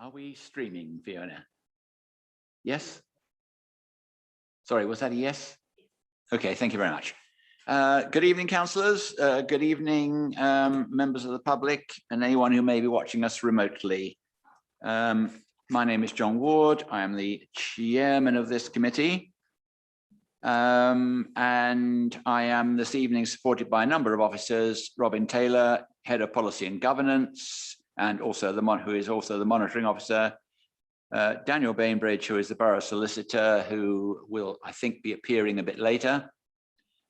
Are we streaming, Fiona? Yes? Sorry, was that a yes? Okay, thank you very much. Good evening, councillors. Good evening, members of the public and anyone who may be watching us remotely. My name is John Ward. I am the chairman of this committee. And I am this evening supported by a number of officers, Robin Taylor, Head of Policy and Governance, and also who is also the monitoring officer, Daniel Bainbridge, who is the borough solicitor, who will, I think, be appearing a bit later,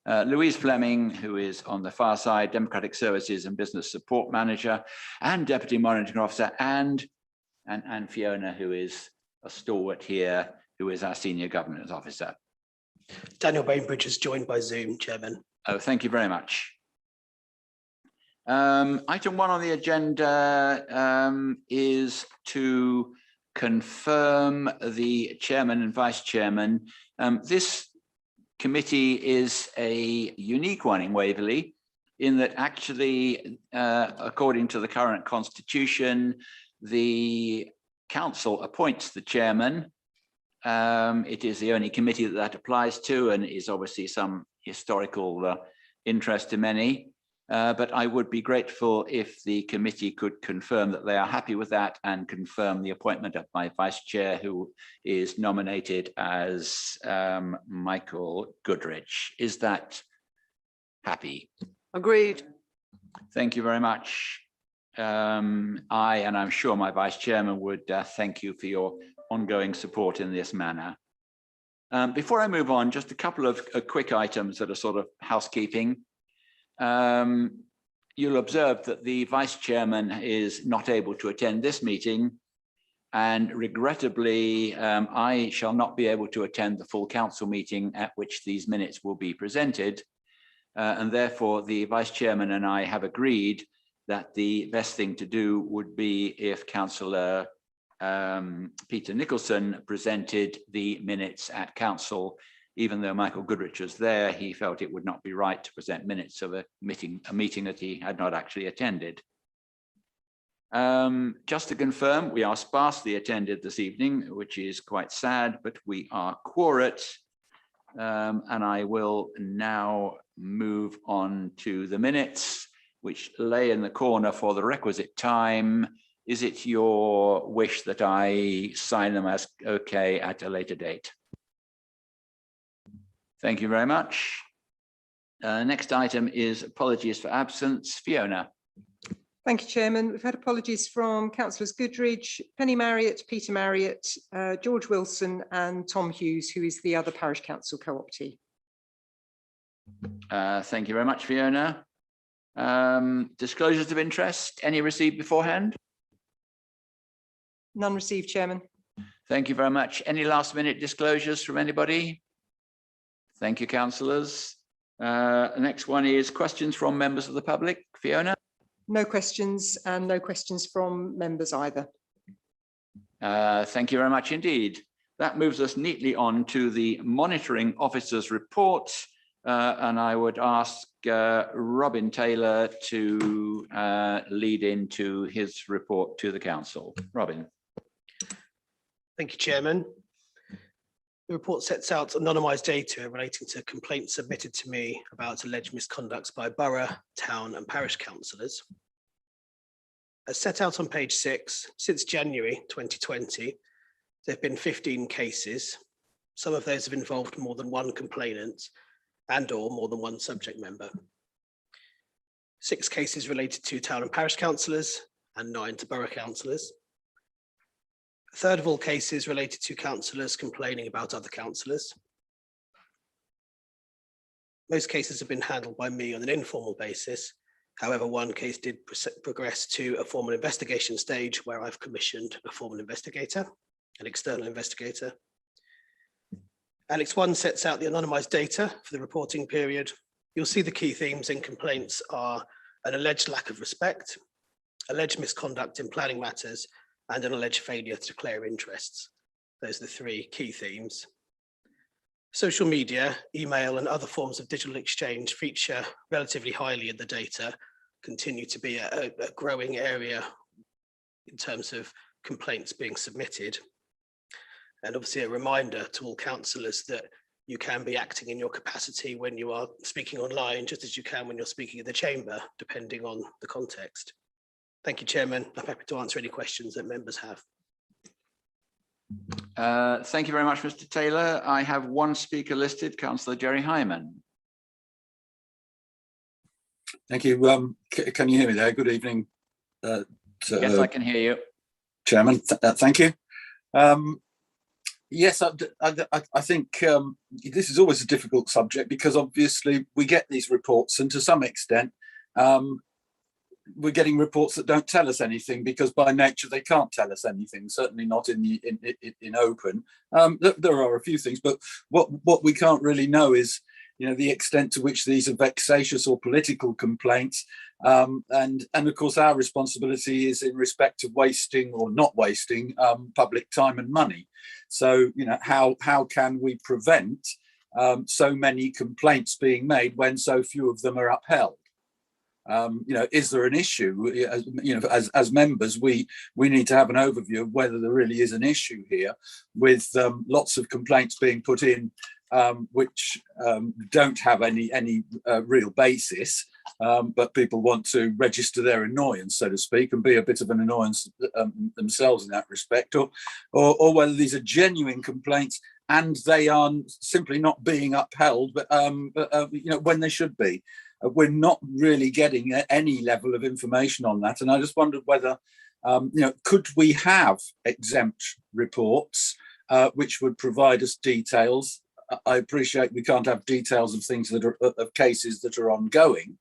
Louise Fleming, who is on the far side, Democratic Services and Business Support Manager, and Deputy Monitoring Officer, and Fiona, who is a stalwart here, who is our Senior Governance Officer. Daniel Bainbridge is joined by Zoom, Chairman. Oh, thank you very much. Item 1 on the agenda is to confirm the chairman and vice chairman. This committee is a unique one in Waverley, in that actually, according to the current constitution, the council appoints the chairman. It is the only committee that applies to, and is obviously some historical interest to many. But I would be grateful if the committee could confirm that they are happy with that and confirm the appointment of my vice chair, who is nominated as Michael Goodrich. Is that happy? Agreed. Thank you very much. And I'm sure my vice chairman would thank you for your ongoing support in this manner. Before I move on, just a couple of quick items that are sort of housekeeping. You'll observe that the vice chairman is not able to attend this meeting, and regrettably I shall not be able to attend the full council meeting at which these minutes will be presented, and therefore the vice chairman and I have agreed that the best thing to do would be if Councillor Peter Nicholson presented the minutes at council. Even though Michael Goodrich was there, he felt it would not be right to present minutes of a meeting that he had not actually attended. Just to confirm, we are sparsely attended this evening, which is quite sad, but we are quorate. And I will now move on to the minutes, which lay in the corner for the requisite time. Is it your wish that I sign them as okay at a later date? Thank you very much. Next item is apologies for absence. Fiona. Thank you, Chairman. We've had apologies from Councillors Goodrich, Penny Marriott, Peter Marriott, George Wilson and Tom Hughes, who is the other parish council co-optee. Thank you very much, Fiona. Disclosures of interest, any received beforehand? None received, Chairman. Thank you very much. Any last minute disclosures from anybody? Thank you, councillors. The next one is questions from members of the public. Fiona? No questions, and no questions from members either. Thank you very much indeed. That moves us neatly on to the monitoring officer's report. And I would ask Robin Taylor to lead into his report to the council. Robin. Thank you, Chairman. The report sets out anonymised data relating to complaints submitted to me about alleged misconducts by borough, town and parish councillors. As set out on page 6, since January 2020, there have been 15 cases. Some of those have involved more than one complainant and/or more than one subject member. 6 cases related to town and parish councillors and 9 to borough councillors. A third of all cases related to councillors complaining about other councillors. Most cases have been handled by me on an informal basis. However, one case did progress to a formal investigation stage where I've commissioned a formal investigator, an external investigator. Annex 1 sets out the anonymised data for the reporting period. You'll see the key themes in complaints are an alleged lack of respect, alleged misconduct in planning matters, and an alleged failure to declare interests. Those are the 3 key themes. Social media, email, and other forms of digital exchange feature relatively highly in the data, continue to be a growing area in terms of complaints being submitted. And obviously a reminder to all councillors that you can be acting in your capacity when you are speaking online, just as you can when you're speaking in the chamber, depending on the context. Thank you, Chairman. I'm happy to answer any questions that members have. Thank you very much, Mr. Taylor. I have one speaker listed, Councillor Jerry Hyman. Thank you. Can you hear me there? Good evening. Yes, I can hear you. Chairman, thank you. Yes, I think this is always a difficult subject because obviously we get these reports and to some extent we're getting reports that don't tell us anything because by nature they can't tell us anything, certainly not in open. There are a few things, but what we can't really know is, you know, the extent to which these are vexatious or political complaints. And of course, our responsibility is in respect of wasting or not wasting public time and money. So, you know, how can we prevent so many complaints being made when so few of them are upheld? You know, is there an issue? You know, as members, we need to have an overview of whether there really is an issue here with lots of complaints being put in which don't have any real basis, but people want to register their annoyance, so to speak, and be a bit of an annoyance themselves in that respect, or whether these are genuine complaints and they are simply not being upheld, but you know, when they should be. We're not really getting any level of information on that, and I just wondered whether, you know, could we have exempt reports which would provide us details? I appreciate we can't have details of things that are of cases that are ongoing,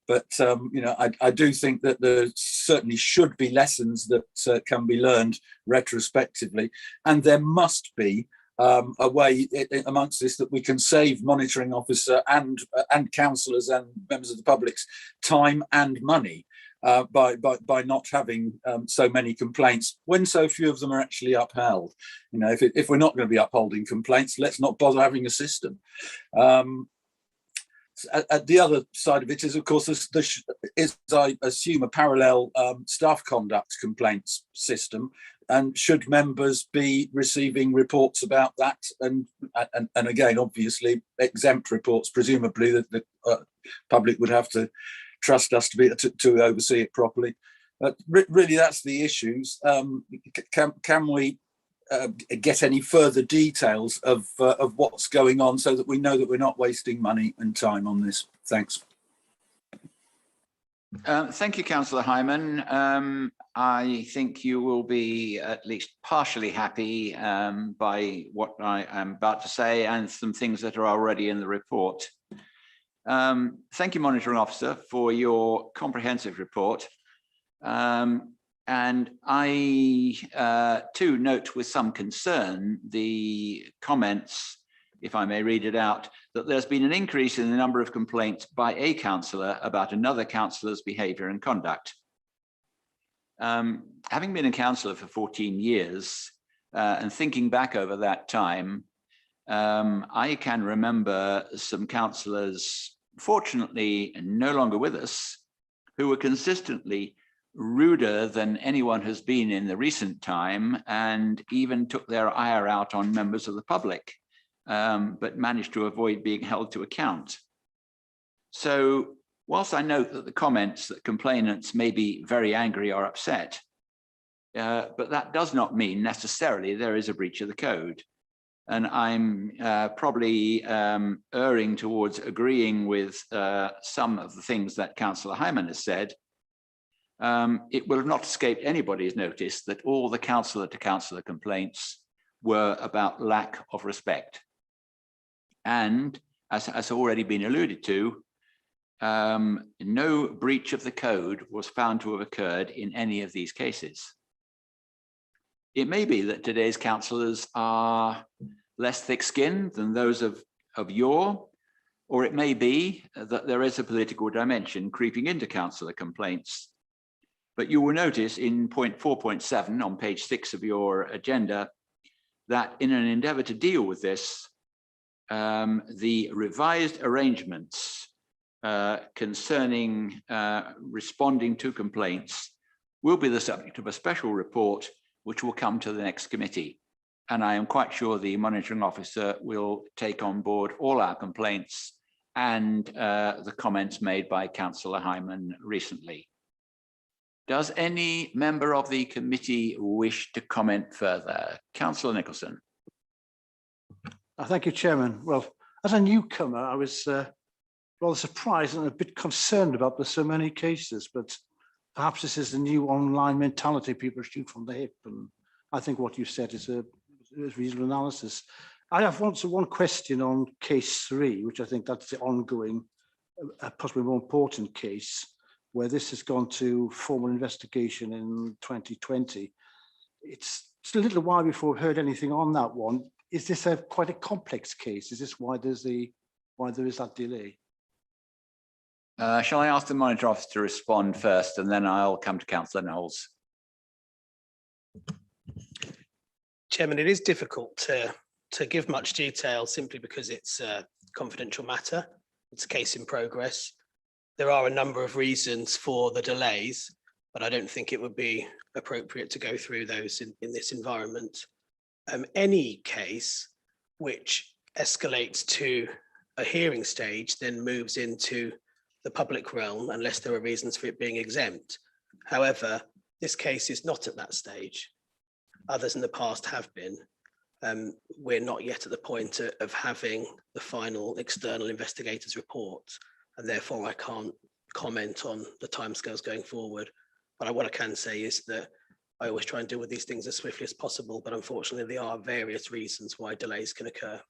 but you know, I do think that there certainly should be lessons that can be learned retrospectively, and there must be a way amongst this that we can save monitoring officer and councillors and members of the public's time and money by not having so many complaints when so few of them are actually upheld. You know, if we're not going to be upholding complaints, let's not bother having a system. At the other side of it is, of course, is I assume a parallel staff conduct complaints system. And should members be receiving reports about that? And again, obviously, exempt reports, presumably that the public would have to trust us to oversee it properly. But really, that's the issues. Can we get any further details of what's going on so that we know that we're not wasting money and time on this? Thanks. Thank you, Councillor Hyman. I think you will be at least partially happy by what I am about to say and some things that are already in the report. Thank you, Monitoring Officer, for your comprehensive report. And I too note with some concern the comments, if I may read it out, that there's been an increase in the number of complaints by a councillor about another councillor's behaviour and conduct. Having been a councillor for 14 years and thinking back over that time, I can remember some councillors, fortunately no longer with us, who were consistently ruder than anyone has been in the recent time and even took their ire out on members of the public. But managed to avoid being held to account. So whilst I note that the comments that complainants may be very angry or upset, but that does not mean necessarily there is a breach of the code. And I'm probably erring towards agreeing with some of the things that Councillor Hyman has said. It will have not escaped anybody's notice that all the councillor-to-councillor complaints were about lack of respect. And as already been alluded to, no breach of the code was found to have occurred in any of these cases. It may be that today's councillors are less thick-skinned than those of yore, or it may be that there is a political dimension creeping into councillor complaints. But you will notice in point 4.7 on page 6 of your agenda that in an endeavour to deal with this, the revised arrangements concerning responding to complaints will be the subject of a special report which will come to the next committee. And I am quite sure the monitoring officer will take on board all our complaints and the comments made by Councillor Hyman recently. Does any member of the committee wish to comment further? Councillor Nicholson. Thank you, Chairman. Well, as a newcomer, I was rather surprised and a bit concerned about the so many cases, but perhaps this is the new online mentality. People shoot from the hip, and I think what you said is a reasonable analysis. I have also one question on case 3, which I think that's the ongoing, possibly more important case, where this has gone to formal investigation in 2020. It's a little while before we've heard anything on that one. Is this quite a complex case? Is this why there is that delay? Shall I ask the monitor officer to respond first, and then I'll come to Councillor Knowles? Chairman, it is difficult to give much detail simply because it's a confidential matter. It's a case in progress. There are a number of reasons for the delays, but I don't think it would be appropriate to go through those in this environment. Any case which escalates to a hearing stage then moves into the public realm unless there are reasons for it being exempt. However, this case is not at that stage. Others in the past have been. We're not yet at the point of having the final external investigators report, and therefore I can't comment on the timescales going forward. But what I can say is that I always try and deal with these things as swiftly as possible, but unfortunately there are various reasons why delays can occur.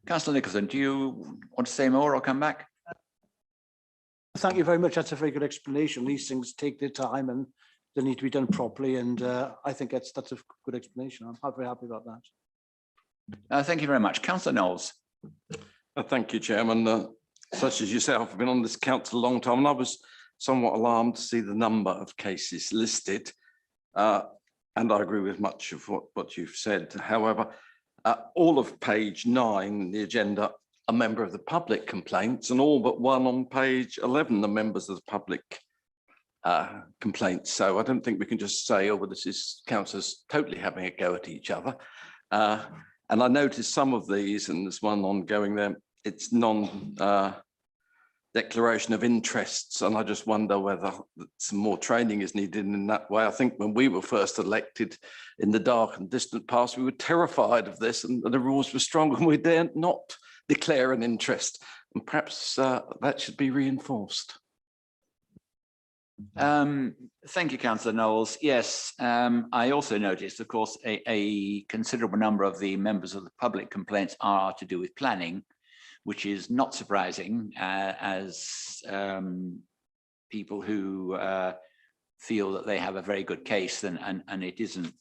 Councillor Nicholson, do you want to say more or come back? Thank you very much. That's a very good explanation. These things take their time and they need to be done properly. And I think that's a good explanation. I'm very happy about that. Thank you very much. Councillor Knowles. Thank you, Chairman. Such as yourself, I've been on this council a long time, and I was somewhat alarmed to see the number of cases listed. And I agree with much of what you've said. However, all of page 9, the agenda, a member of the public complaints, and all but one on page 11, the members of the public complaints. So I don't think we can just say, oh, well, this is councillors totally having a go at each other. And I noticed some of these, and there's one ongoing there, it's declaration of interests, and I just wonder whether some more training is needed in that way. I think when we were first elected in the dark and distant past, we were terrified of this, and the rules were strong, and we dared not declare an interest. And perhaps that should be reinforced. Thank you, Councillor Knowles. Yes, I also noticed, of course, a considerable number of the members of the public complaints are to do with planning, which is not surprising, as people who feel that they have a very good case and it isn't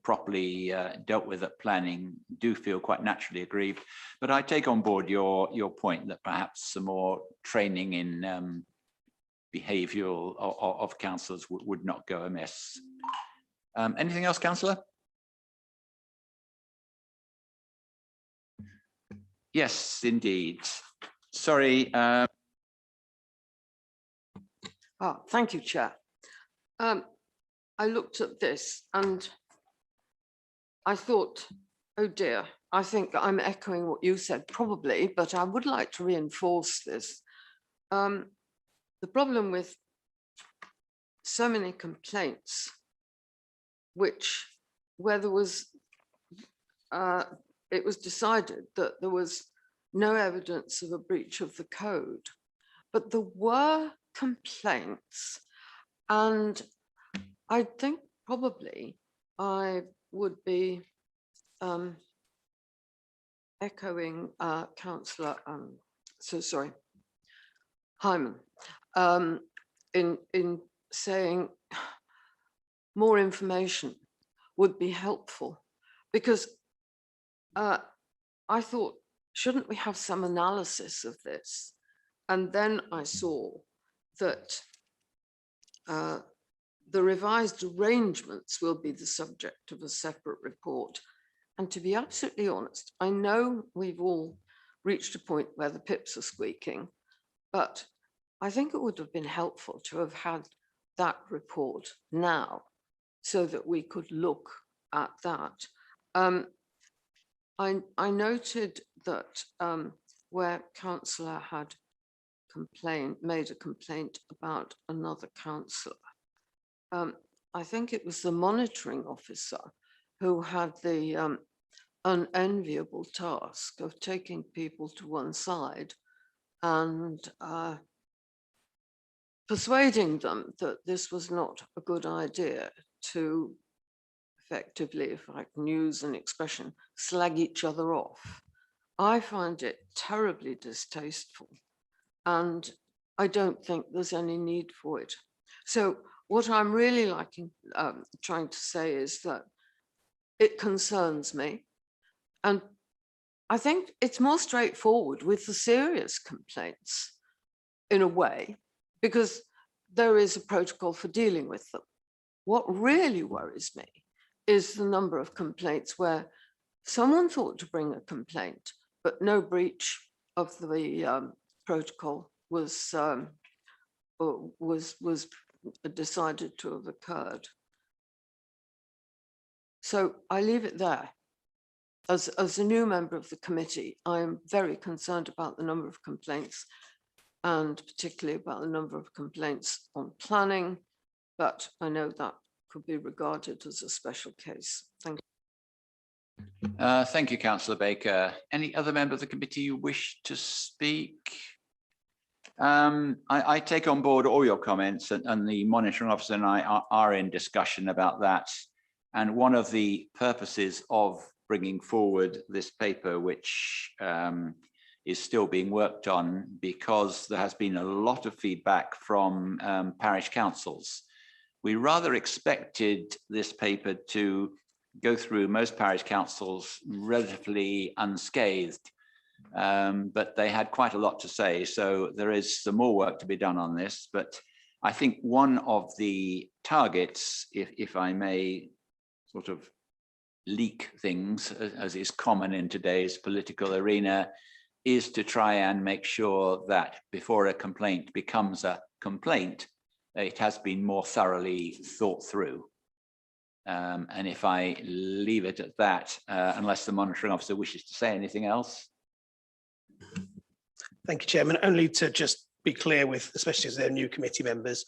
properly dealt with at planning do feel quite naturally aggrieved. But I take on board your point that perhaps some more training in behavioural of councillors would not go amiss. Anything else, councillor? Yes, indeed. Sorry. Thank you, Chair. I looked at this and I thought, oh dear, I think I'm echoing what you said probably, but I would like to reinforce this. The problem with so many complaints, where there was it was decided that there was no evidence of a breach of the code, but there were complaints, and I think probably I would be echoing Councillor Hyman in saying more information would be helpful, because I thought, shouldn't we have some analysis of this? And then I saw that the revised arrangements will be the subject of a separate report. And to be absolutely honest, I know we've all reached a point where the pips are squeaking, but I think it would have been helpful to have had that report now so that we could look at that. I noted that where councillor had made a complaint about another councillor, I think it was the monitoring officer who had the unenviable task of taking people to one side and persuading them that this was not a good idea to effectively, if I can use an expression, slag each other off. I find it terribly distasteful, and I don't think there's any need for it. So what I'm really trying to say is that it concerns me. And I think it's more straightforward with the serious complaints in a way, because there is a protocol for dealing with them. What really worries me is the number of complaints where someone thought to bring a complaint, but no breach of the protocol was decided to have occurred. So I leave it there. As a new member of the committee, I am very concerned about the number of complaints, and particularly about the number of complaints on planning, but I know that could be regarded as a special case. Thank you. Thank you, Councillor Baker. Any other member of the committee you wish to speak? I take on board all your comments, and the monitoring officer and I are in discussion about that. And one of the purposes of bringing forward this paper, which is still being worked on, because there has been a lot of feedback from parish councils. We rather expected this paper to go through most parish councils relatively unscathed, but they had quite a lot to say. So there is some more work to be done on this. But I think one of the targets, if I may sort of leak things, as is common in today's political arena, is to try and make sure that before a complaint becomes a complaint, it has been more thoroughly thought through. And if I leave it at that, unless the monitoring officer wishes to say anything else. Thank you, Chairman. Only to just be clear with, especially as they're new committee members,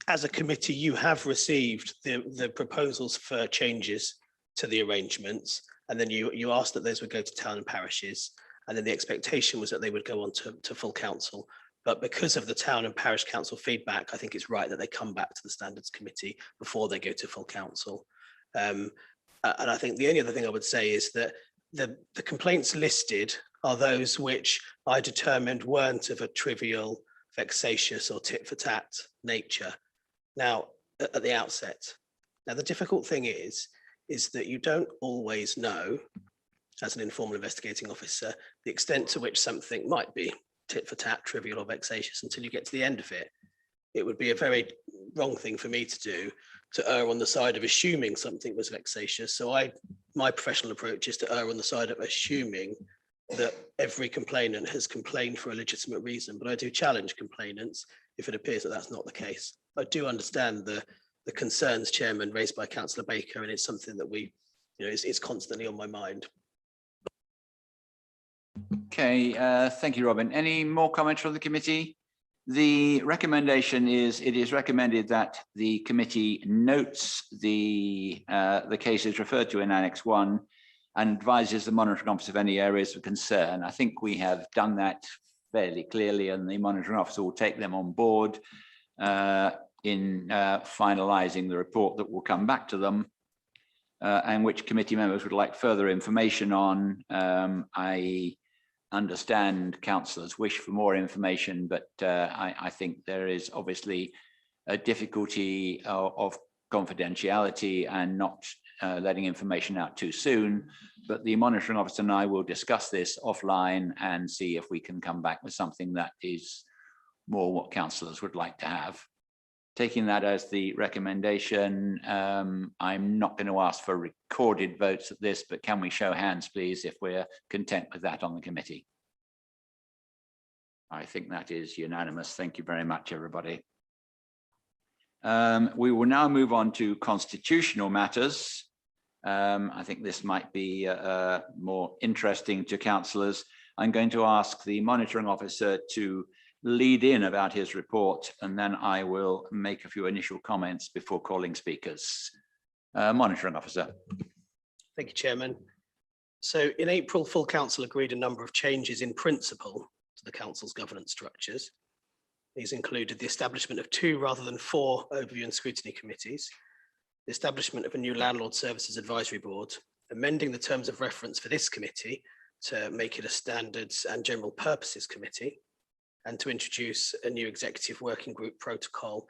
as a committee, you have received the proposals for changes to the arrangements, and then you asked that those would go to town and parishes, and then the expectation was that they would go on to full council. But because of the town and parish council feedback, I think it's right that they come back to the standards committee before they go to full council. And I think the only other thing I would say is that the complaints listed are those which I determined weren't of a trivial, vexatious or tit for tat nature. Now, at the outset. Now, the difficult thing is that you don't always know, as an informal investigating officer, the extent to which something might be tit for tat, trivial or vexatious until you get to the end of it. It would be a very wrong thing for me to do, to err on the side of assuming something was vexatious. So my professional approach is to err on the side of assuming that every complainant has complained for a legitimate reason, but I do challenge complainants if it appears that that's not the case. I do understand the concerns, Chairman, raised by Councillor Baker, and it's something that it's constantly on my mind. Okay, thank you, Robin. Any more comments from the committee? The recommendation is, it is recommended that the committee notes the cases referred to in Annex 1 and advises the monitoring officer of any areas of concern. I think we have done that fairly clearly, and the monitoring officer will take them on board in finalising the report that will come back to them, and which committee members would like further information on. I understand councillors' wish for more information, but I think there is obviously a difficulty of confidentiality and not letting information out too soon. But the monitoring officer and I will discuss this offline and see if we can come back with something that is more what councillors would like to have. Taking that as the recommendation, I'm not going to ask for recorded votes at this, but can we show hands, please, if we're content with that on the committee? I think that is unanimous. Thank you very much, everybody. We will now move on to constitutional matters. I think this might be more interesting to councillors. I'm going to ask the monitoring officer to lead in about his report, and then I will make a few initial comments before calling speakers. Monitoring officer. Thank you, Chairman. So in April, full council agreed a number of changes in principle to the council's governance structures. These included the establishment of 2 rather than 4 overview and scrutiny committees, the establishment of a new landlord services advisory board, amending the terms of reference for this committee to make it a standards and general purposes committee, and to introduce a new executive working group protocol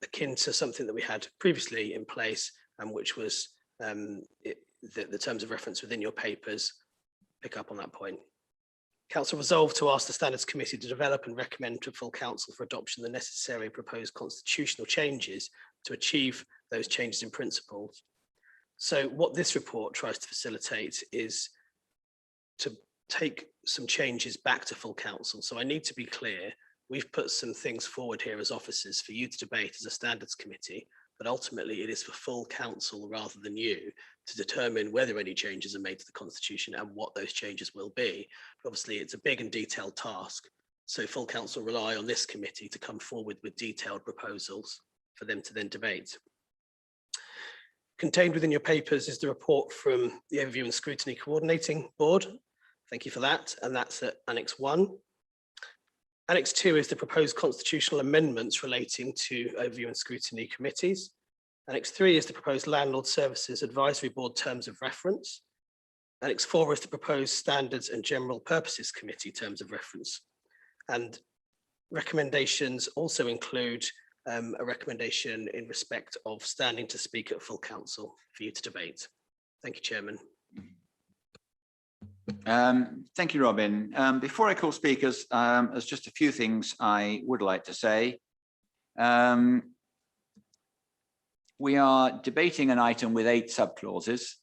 akin to something that we had previously in place, and which was the terms of reference within your papers pick up on that point. Council resolved to ask the Standards Committee to develop and recommend to full council for adoption the necessary proposed constitutional changes to achieve those changes in principles. So what this report tries to facilitate is to take some changes back to full council. So I need to be clear, we've put some things forward here as officers for you to debate as a Standards Committee, but ultimately it is for full council rather than you to determine whether any changes are made to the Constitution and what those changes will be. But obviously, it's a big and detailed task. So full council rely on this committee to come forward with detailed proposals for them to then debate. Contained within your papers is the report from the Overview and Scrutiny Coordinating Board. Thank you for that. And that's at Annex 1. Annex 2 is the proposed constitutional amendments relating to Overview and Scrutiny committees. Annex 3 is the proposed Landlord Services Advisory Board terms of reference. Annex 4 is the proposed Standards and General Purposes Committee terms of reference. And recommendations also include a recommendation in respect of standing to speak at full council for you to debate. Thank you, Chairman. Thank you, Robin. Before I call speakers, there's just a few things I would like to say. We are debating an item with 8 subclauses,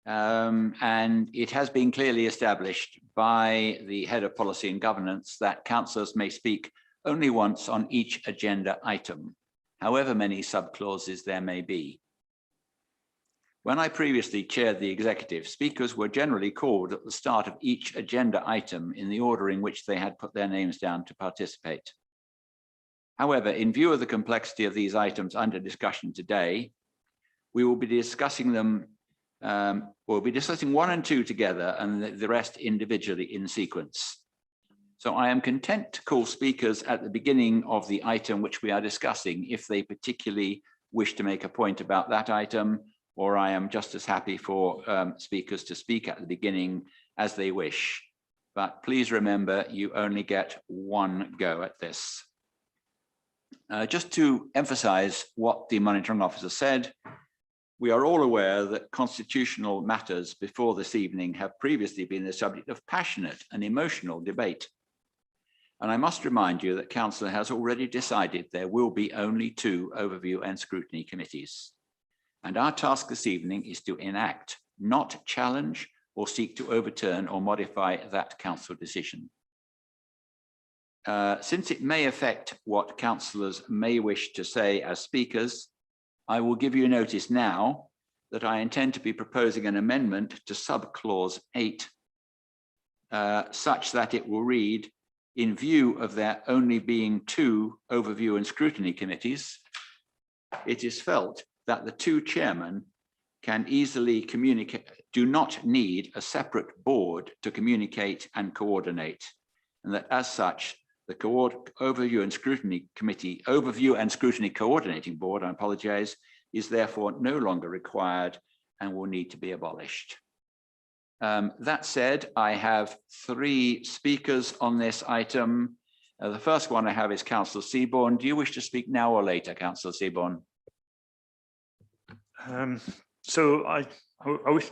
and it has been clearly established by the head of policy and governance that councillors may speak only once on each agenda item, however many subclauses there may be. When I previously chaired the executive, speakers were generally called at the start of each agenda item in the order in which they had put their names down to participate. However, in view of the complexity of these items under discussion today, we will be discussing them, we'll be discussing 1 and 2 together and the rest individually in sequence. So I am content to call speakers at the beginning of the item which we are discussing if they particularly wish to make a point about that item, or I am just as happy for speakers to speak at the beginning as they wish. But please remember, you only get 1 go at this. Just to emphasize what the monitoring officer said, we are all aware that constitutional matters before this evening have previously been the subject of passionate and emotional debate. And I must remind you that Council has already decided there will be only 2 overview and scrutiny committees. And our task this evening is to enact, not challenge or seek to overturn or modify that council decision. Since it may affect what councillors may wish to say as speakers, I will give you notice now that I intend to be proposing an amendment to subclause 8, such that it will read, in view of there only being 2 overview and scrutiny committees, it is felt that the 2 chairmen can easily communicate, do not need a separate board to communicate and coordinate, and that as such, the overview and scrutiny coordinating board, I apologize, is therefore no longer required and will need to be abolished. That said, I have 3 speakers on this item. The first one I have is Councillor Seaborne. Do you wish to speak now or later, Councillor Seaborne? So I wish,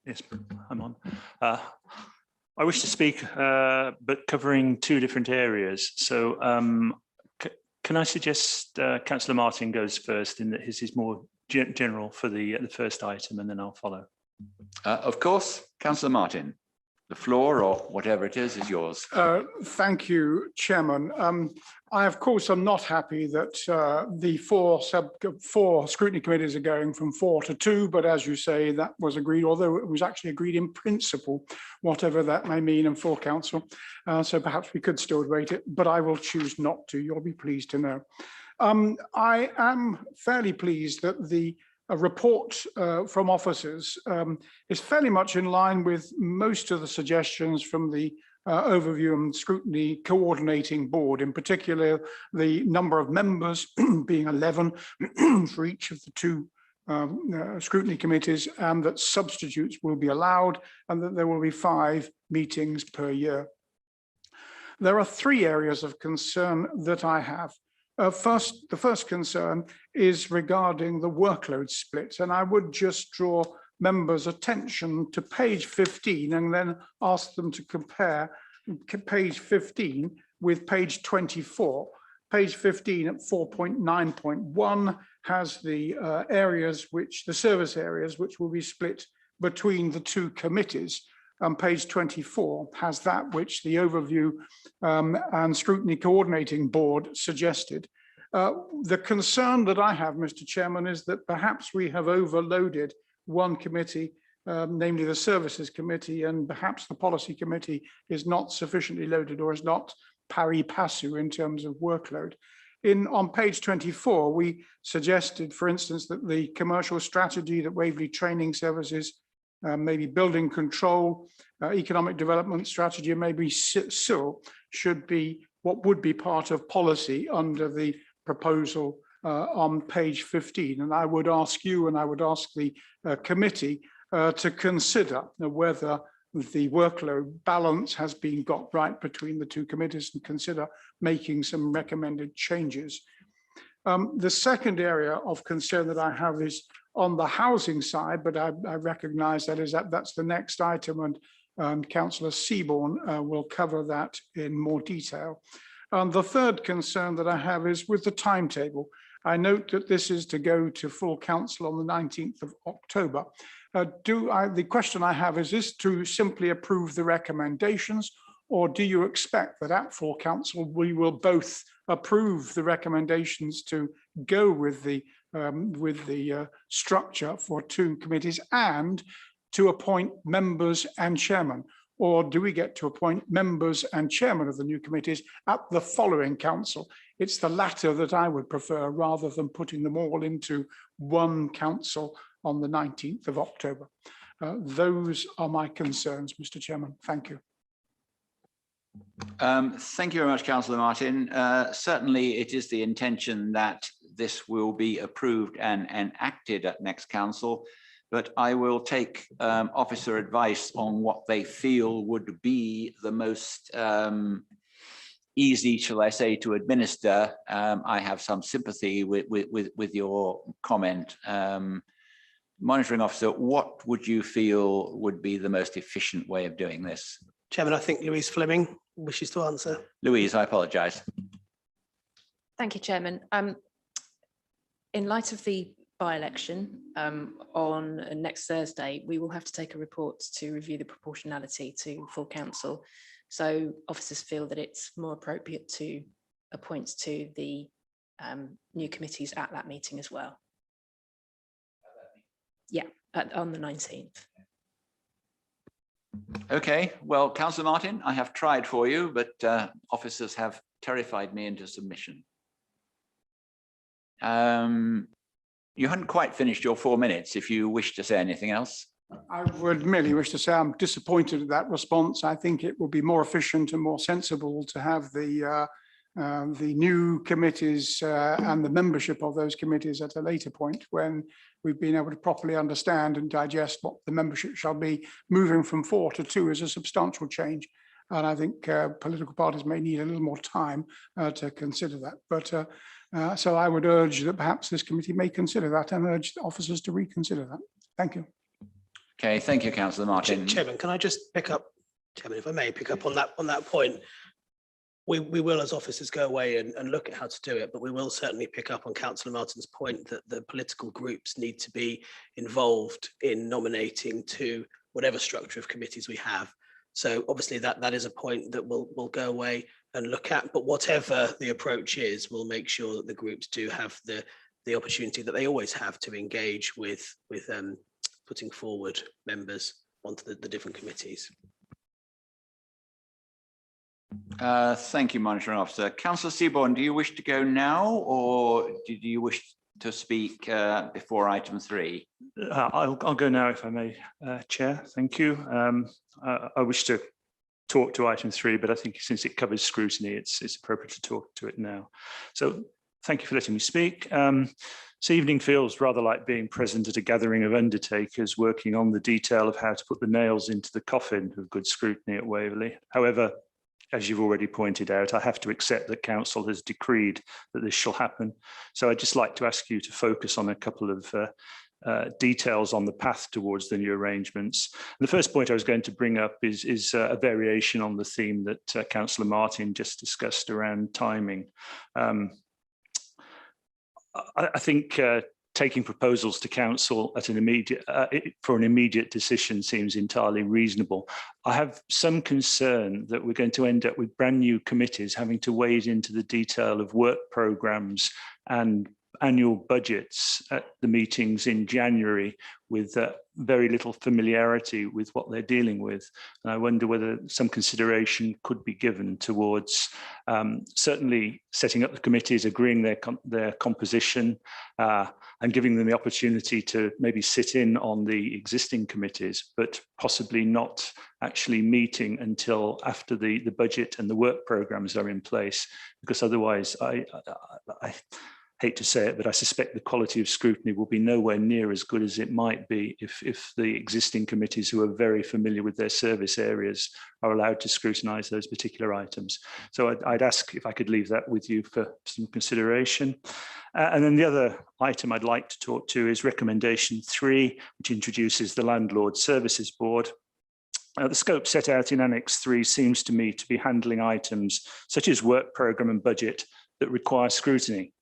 yes, I'm on. I wish to speak, but covering 2 different areas. So can I suggest Councillor Martin goes first, in that his is more general for the first item, and then I'll follow. Of course, Councillor Martin. The floor, or whatever it is yours. Thank you, Chairman. I, of course, am not happy that the four scrutiny committees are going from 4 to 2, but as you say, that was agreed, although it was actually agreed in principle, whatever that may mean in full council. So perhaps we could still debate it, but I will choose not to. You'll be pleased to know. I am fairly pleased that the report from officers is fairly much in line with most of the suggestions from the overview and scrutiny coordinating board, in particular the number of members being 11 for each of the two scrutiny committees, and that substitutes will be allowed and that there will be 5 meetings per year. There are 3 areas of concern that I have. The first concern is regarding the workload split, and I would just draw members' attention to page 15 and then ask them to compare page 15 with page 24. Page 15 at 4.9.1 has the areas which, the service areas, which will be split between the 2 committees. Page 24 has that which the overview and scrutiny coordinating board suggested. The concern that I have, Mr. Chairman, is that perhaps we have overloaded one committee, namely the services committee, and perhaps the policy committee is not sufficiently loaded or is not pari passu in terms of workload. On page 24, we suggested, for instance, that the commercial strategy, that Waverley Training Services, maybe building control, economic development strategy, and maybe SIL should be what would be part of policy under the proposal on page 15. And I would ask you and I would ask the committee to consider whether the workload balance has been got right between the 2 committees and consider making some recommended changes. The second area of concern that I have is on the housing side, but I recognise that's the next item, and Councillor Seaborn will cover that in more detail. And the third concern that I have is with the timetable. I note that this is to go to full council on the 19th of October. The question I have is this to simply approve the recommendations, or do you expect that at full council we will both approve the recommendations to go with the structure for 2 committees and to appoint members and chairman? Or do we get to appoint members and chairman of the new committees at the following council? It's the latter that I would prefer, rather than putting them all into one council on the 19th of October. Those are my concerns, Mr. Chairman. Thank you. Thank you very much, Councillor Martin. Certainly it is the intention that this will be approved and enacted at next council, but I will take officer advice on what they feel would be the most easy, shall I say, to administer. I have some sympathy with your comment. Monitoring officer, what would you feel would be the most efficient way of doing this? Chairman, I think Louise Fleming wishes to answer. Louise, I apologise. Thank you, Chairman. In light of the by-election on next Thursday, we will have to take a report to review the proportionality to full council. So officers feel that it's more appropriate to appoint to the new committees at that meeting as well. Yeah, on the 19th. Okay, well, Councillor Martin, I have tried for you, but officers have terrified me into submission. You hadn't quite finished your 4 minutes if you wish to say anything else. I would merely wish to say I'm disappointed at that response. I think it will be more efficient and more sensible to have the new committees and the membership of those committees at a later point, when we've been able to properly understand and digest what the membership shall be. Moving from 4 to 2 is a substantial change, and I think political parties may need a little more time to consider that. But so I would urge that perhaps this committee may consider that, and urge the officers to reconsider that. Thank you. Okay, thank you, Councillor Martin. Chairman, can I just pick up, Chairman, if I may, pick up on that point? We will, as officers, go away and look at how to do it, but we will certainly pick up on Councillor Martin's point that the political groups need to be involved in nominating to whatever structure of committees we have. So obviously that is a point that we'll go away and look at, but whatever the approach is, we'll make sure that the groups do have the opportunity that they always have to engage with putting forward members onto the different committees. Thank you, Monitoring Officer. Councillor Seaborn, do you wish to go now, or do you wish to speak before item 3? I'll go now if I may, Chair. Thank you. I wish to talk to item 3, but I think since it covers scrutiny, it's appropriate to talk to it now. So thank you for letting me speak. This evening feels rather like being present at a gathering of undertakers working on the detail of how to put the nails into the coffin of good scrutiny at Waverley. However, as you've already pointed out, I have to accept that council has decreed that this shall happen. So I'd just like to ask you to focus on a couple of details on the path towards the new arrangements. And the first point I was going to bring up is a variation on the theme that Councillor Martin just discussed around timing. I think taking proposals to council at an immediate for an immediate decision seems entirely reasonable. I have some concern that we're going to end up with brand new committees having to wade into the detail of work programmes and annual budgets at the meetings in January with very little familiarity with what they're dealing with. And I wonder whether some consideration could be given towards certainly setting up the committees, agreeing their composition, and giving them the opportunity to maybe sit in on the existing committees, but possibly not actually meeting until after the budget and the work programmes are in place, because otherwise I hate to say it, but I suspect the quality of scrutiny will be nowhere near as good as it might be if the existing committees who are very familiar with their service areas are allowed to scrutinise those particular items. So I'd ask if I could leave that with you for some consideration. And then the other item I'd like to talk to is recommendation 3, which introduces the Landlord Services Board. The scope set out in Annex 3 seems to me to be handling items such as work programme and budget that require scrutiny.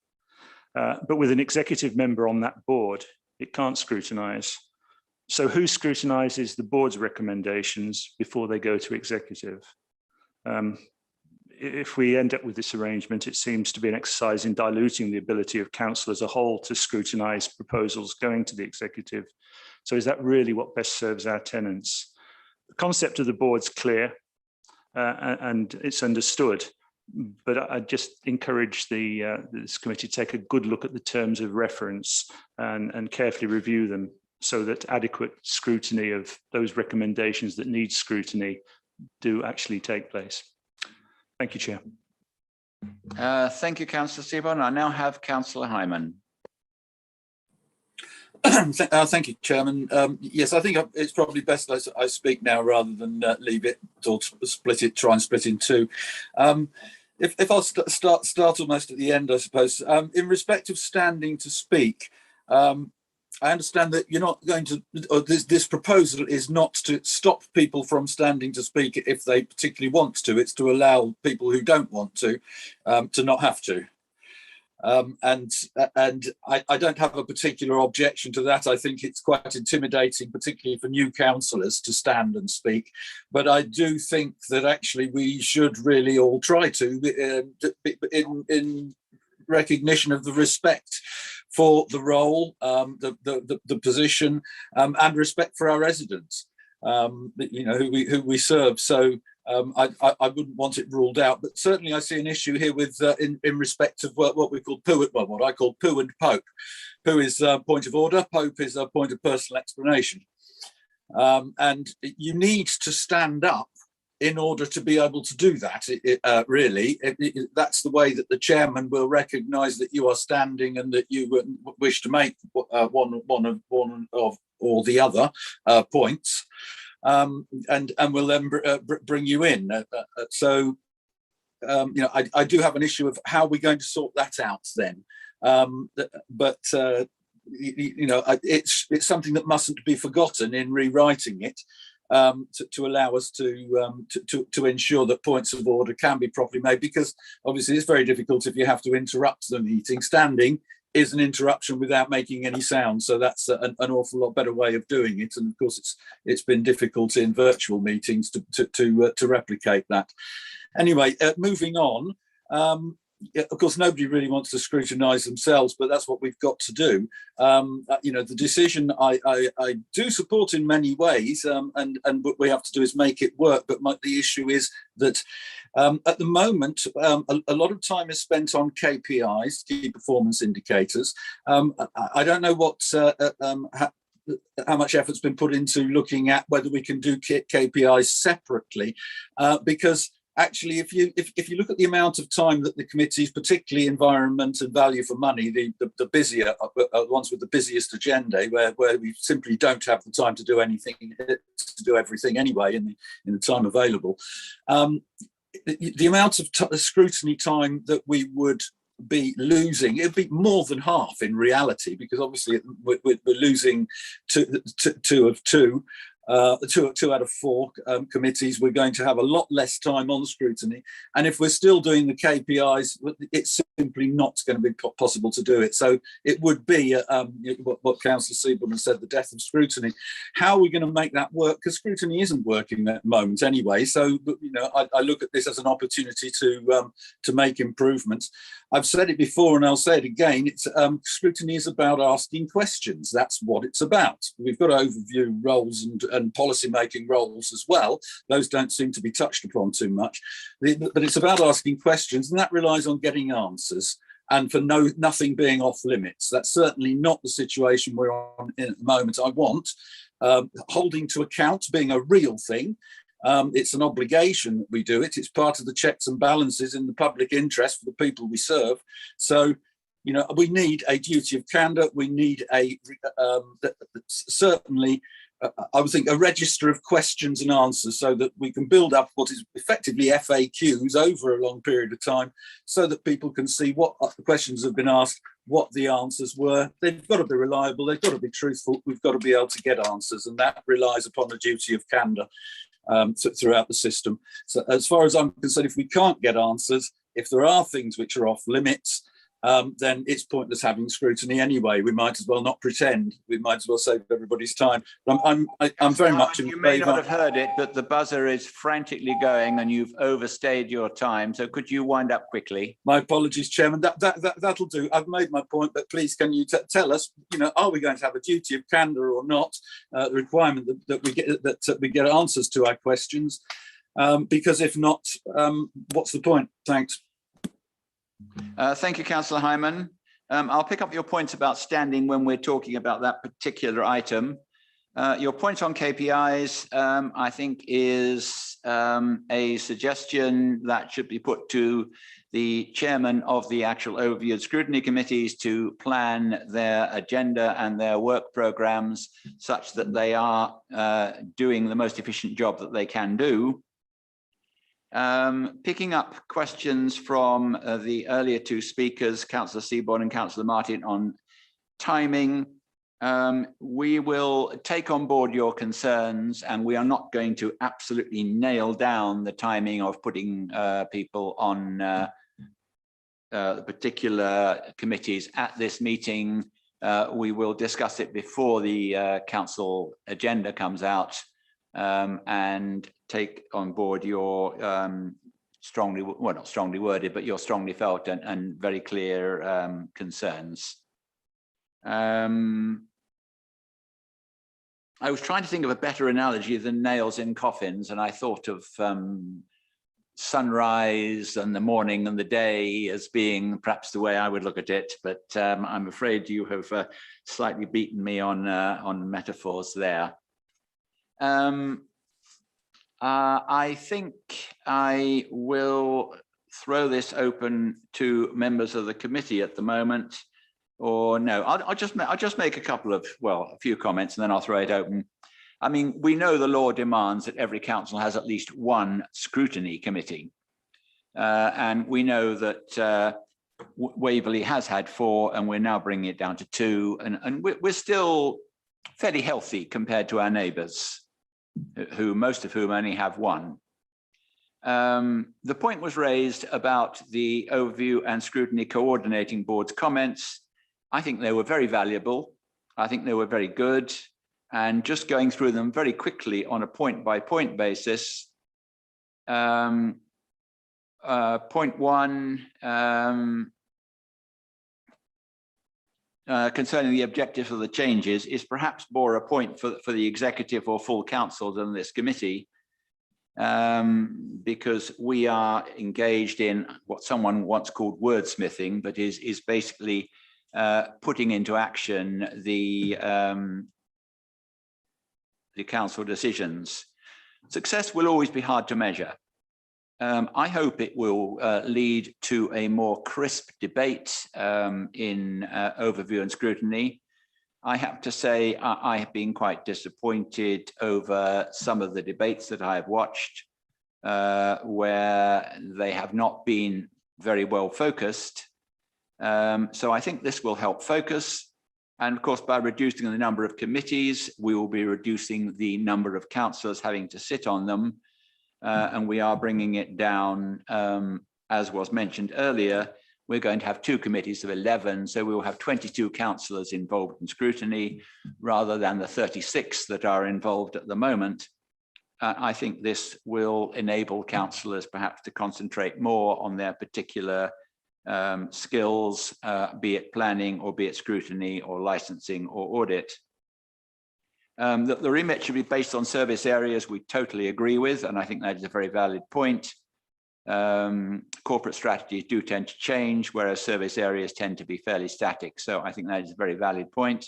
But with an executive member on that board, it can't scrutinise. So who scrutinises the board's recommendations before they go to executive? If we end up with this arrangement, it seems to be an exercise in diluting the ability of council as a whole to scrutinise proposals going to the executive. So is that really what best serves our tenants? The concept of the board's clear and it's understood. But I just encourage this committee to take a good look at the terms of reference and carefully review them so that adequate scrutiny of those recommendations that need scrutiny do actually take place. Thank you, Chair. Thank you, Councillor Seaborn. I now have Councillor Hyman. Thank you, Chairman. Yes, I think it's probably best I speak now rather than leave it or try and split in two. If I'll start almost at the end, I suppose. In respect of standing to speak, I understand that you're not going to, or this proposal is not to stop people from standing to speak if they particularly want to. It's to allow people who don't want to not have to. And I don't have a particular objection to that. I think it's quite intimidating, particularly for new councillors, to stand and speak. But I do think that actually we should really all try to, in recognition of the respect for the role, the position, and respect for our residents, who we serve. So I wouldn't want it ruled out, but certainly I see an issue here with in respect of what we call poo, what I call poo and pope. Poo is a point of order, pope is a point of personal explanation, and you need to stand up in order to be able to do that. That's the way that the chairman will recognise that you are standing and that you wish to make one of or the other points. And will then bring you in. I do have an issue of how we're going to sort that out then. It's something that mustn't be forgotten in rewriting it, to allow us to ensure that points of order can be properly made, because obviously it's very difficult if you have to interrupt the meeting standing is an interruption without making any sound. So that's an awful lot better way of doing it. And of course, it's been difficult in virtual meetings to replicate that. Anyway, moving on. Of course, nobody really wants to scrutinise themselves, but that's what we've got to do. You know, the decision I do support in many ways, and what we have to do is make it work. But the issue is that at the moment, a lot of time is spent on KPIs, key performance indicators. I don't know what how much effort's been put into looking at whether we can do KPIs separately, because actually, if you look at the amount of time that the committees, particularly environment and value for money, the busier ones with the busiest agenda, where we simply don't have the time to do anything, to do everything anyway in the time available, the amount of scrutiny time that we would be losing, it'd be more than half in reality, because obviously we're losing two out of four committees. We're going to have a lot less time on scrutiny, and if we're still doing the KPIs, it's simply not going to be possible to do it. So it would be what Councillor Seaborn has said, the death of scrutiny. How are we going to make that work? Because scrutiny isn't working at the moment anyway. So you know, I look at this as an opportunity to make improvements. I've said it before and I'll say it again. It's scrutiny is about asking questions. That's what it's about. We've got overview roles and policy making roles as well. Those don't seem to be touched upon too much, but it's about asking questions, and that relies on getting answers and for nothing being off limits. That's certainly not the situation we're on at the moment. I want holding to account being a real thing. It's an obligation that we do it. It's part of the checks and balances in the public interest for the people we serve. So, you know, we need a duty of candour. We need certainly, I would think, a register of questions and answers, so that we can build up what is effectively FAQs over a long period of time, so that people can see what the questions have been asked, what the answers were. They've got to be reliable. They've got to be truthful. We've got to be able to get answers, and that relies upon a duty of candour throughout the system. So as far as I'm concerned, if we can't get answers, if there are things which are off limits, then it's pointless having scrutiny anyway. We might as well not pretend. We might as well save everybody's time. But I'm very much in You may favour. not have heard it, but the buzzer is frantically going and you've overstayed your time. So could you wind up quickly? My apologies, Chairman. That'll do. I've made my point, but please, can you tell us? You know, are we going to have a duty of candour or not? The requirement that we get answers to our questions, because if not, what's the point? Thanks. Thank you, Councillor Hyman. I'll pick up your points about standing when we're talking about that particular item. Your point on KPIs, I think, is a suggestion that should be put to the chairman of the actual overview and scrutiny committees to plan their agenda and their work programs such that they are doing the most efficient job that they can do. Picking up questions from the earlier two speakers, Councillor Seaborn and Councillor Martin, on timing, we will take on board your concerns, and we are not going to absolutely nail down the timing of putting people on the particular committees at this meeting. We will discuss it before the council agenda comes out, and take on board your strongly, well, not strongly worded, but your strongly felt and very clear concerns. I was trying to think of a better analogy than nails in coffins, and I thought of sunrise and the morning and the day as being perhaps the way I would look at it, but I'm afraid you have slightly beaten me on metaphors there. I think I will throw this open to members of the committee at the moment, or no, I'll just make a couple of, well, a few comments, and then I'll throw it open. I mean, we know the law demands that every council has at least one scrutiny committee, and we know that Waverley has had 4, and we're now bringing it down to 2, and we're still fairly healthy compared to our neighbours, who most of whom only have 1. The point was raised about the overview and scrutiny coordinating board's comments. I think they were very valuable. I think they were very good. And just going through them very quickly on a point-by-point basis. Point one, concerning the objectives of the changes is perhaps more a point for the executive or full council than this committee, because we are engaged in what someone once called wordsmithing, but is basically putting into action the council decisions. Success will always be hard to measure. I hope it will lead to a more crisp debate in overview and scrutiny. I have to say I have been quite disappointed over some of the debates that I have watched, where they have not been very well focused. So I think this will help focus. And of course, by reducing the number of committees, we will be reducing the number of councillors having to sit on them. And we are bringing it down, as was mentioned earlier. We're going to have 2 committees of 11, so we will have 22 councillors involved in scrutiny rather than the 36 that are involved at the moment. I think this will enable councillors perhaps to concentrate more on their particular skills, be it planning or be it scrutiny or licensing or audit. That the remit should be based on service areas, we totally agree with, and I think that is a very valid point. Corporate strategies do tend to change, whereas service areas tend to be fairly static. So I think that is a very valid point.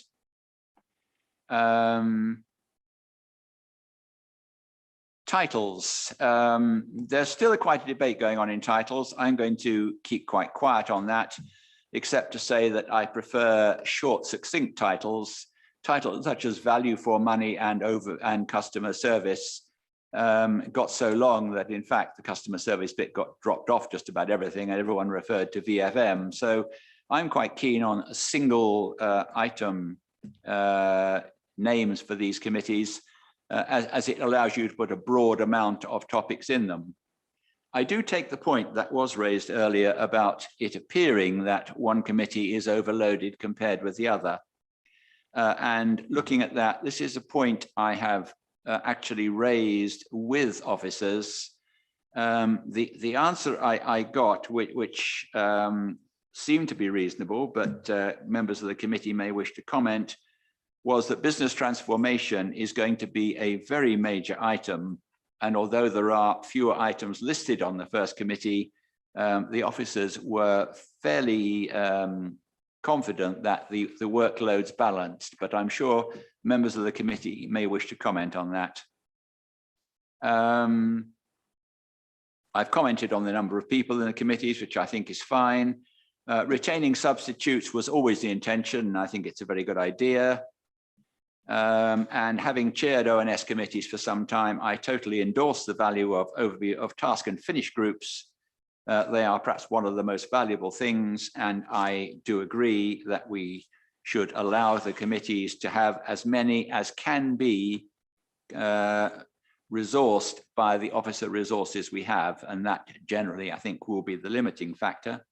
Titles. There's still quite a debate going on in titles. I'm going to keep quite quiet on that, except to say that I prefer short, succinct titles. Titles such as value for money and customer service got so long that in fact the customer service bit got dropped off just about everything and everyone referred to VFM. So I'm quite keen on a single item names for these committees, as it allows you to put a broad amount of topics in them. I do take the point that was raised earlier about it appearing that one committee is overloaded compared with the other. And looking at that, this is a point I have actually raised with officers. The answer I got, which seemed to be reasonable, but members of the committee may wish to comment, was that business transformation is going to be a very major item. And although there are fewer items listed on the first committee, the officers were fairly confident that the workload's balanced, but I'm sure members of the committee may wish to comment on that. I've commented on the number of people in the committees, which I think is fine. Retaining substitutes was always the intention, and I think it's a very good idea. And having chaired ONS committees for some time, I totally endorse the value of overview of task and finish groups. They are perhaps one of the most valuable things, and I do agree that we should allow the committees to have as many as can be resourced by the officer resources we have, and that generally I think will be the limiting factor.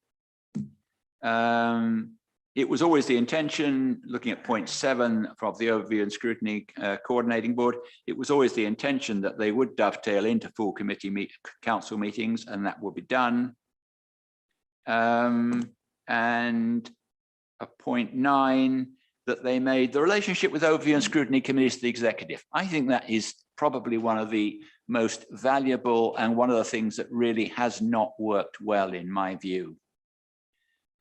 It was always the intention, looking at point 7 of the overview and scrutiny coordinating board, it was always the intention that they would dovetail into full committee council meetings, and that will be done. And a point 9 that they made, the relationship with overview and scrutiny committees to the executive. I think that is probably one of the most valuable and one of the things that really has not worked well in my view.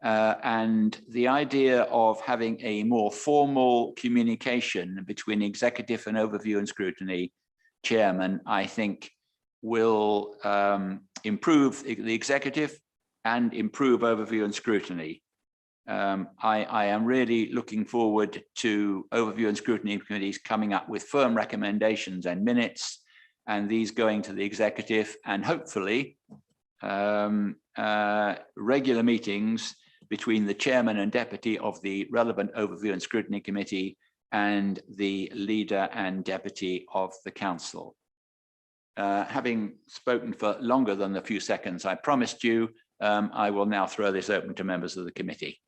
And the idea of having a more formal communication between executive and overview and scrutiny chairman, I think will improve the executive and improve overview and scrutiny. I am really looking forward to overview and scrutiny committees coming up with firm recommendations and minutes, and these going to the executive, and hopefully regular meetings between the chairman and deputy of the relevant overview and scrutiny committee and the leader and deputy of the council. Having spoken for longer than the few seconds I promised you, I will now throw this open to members of the committee.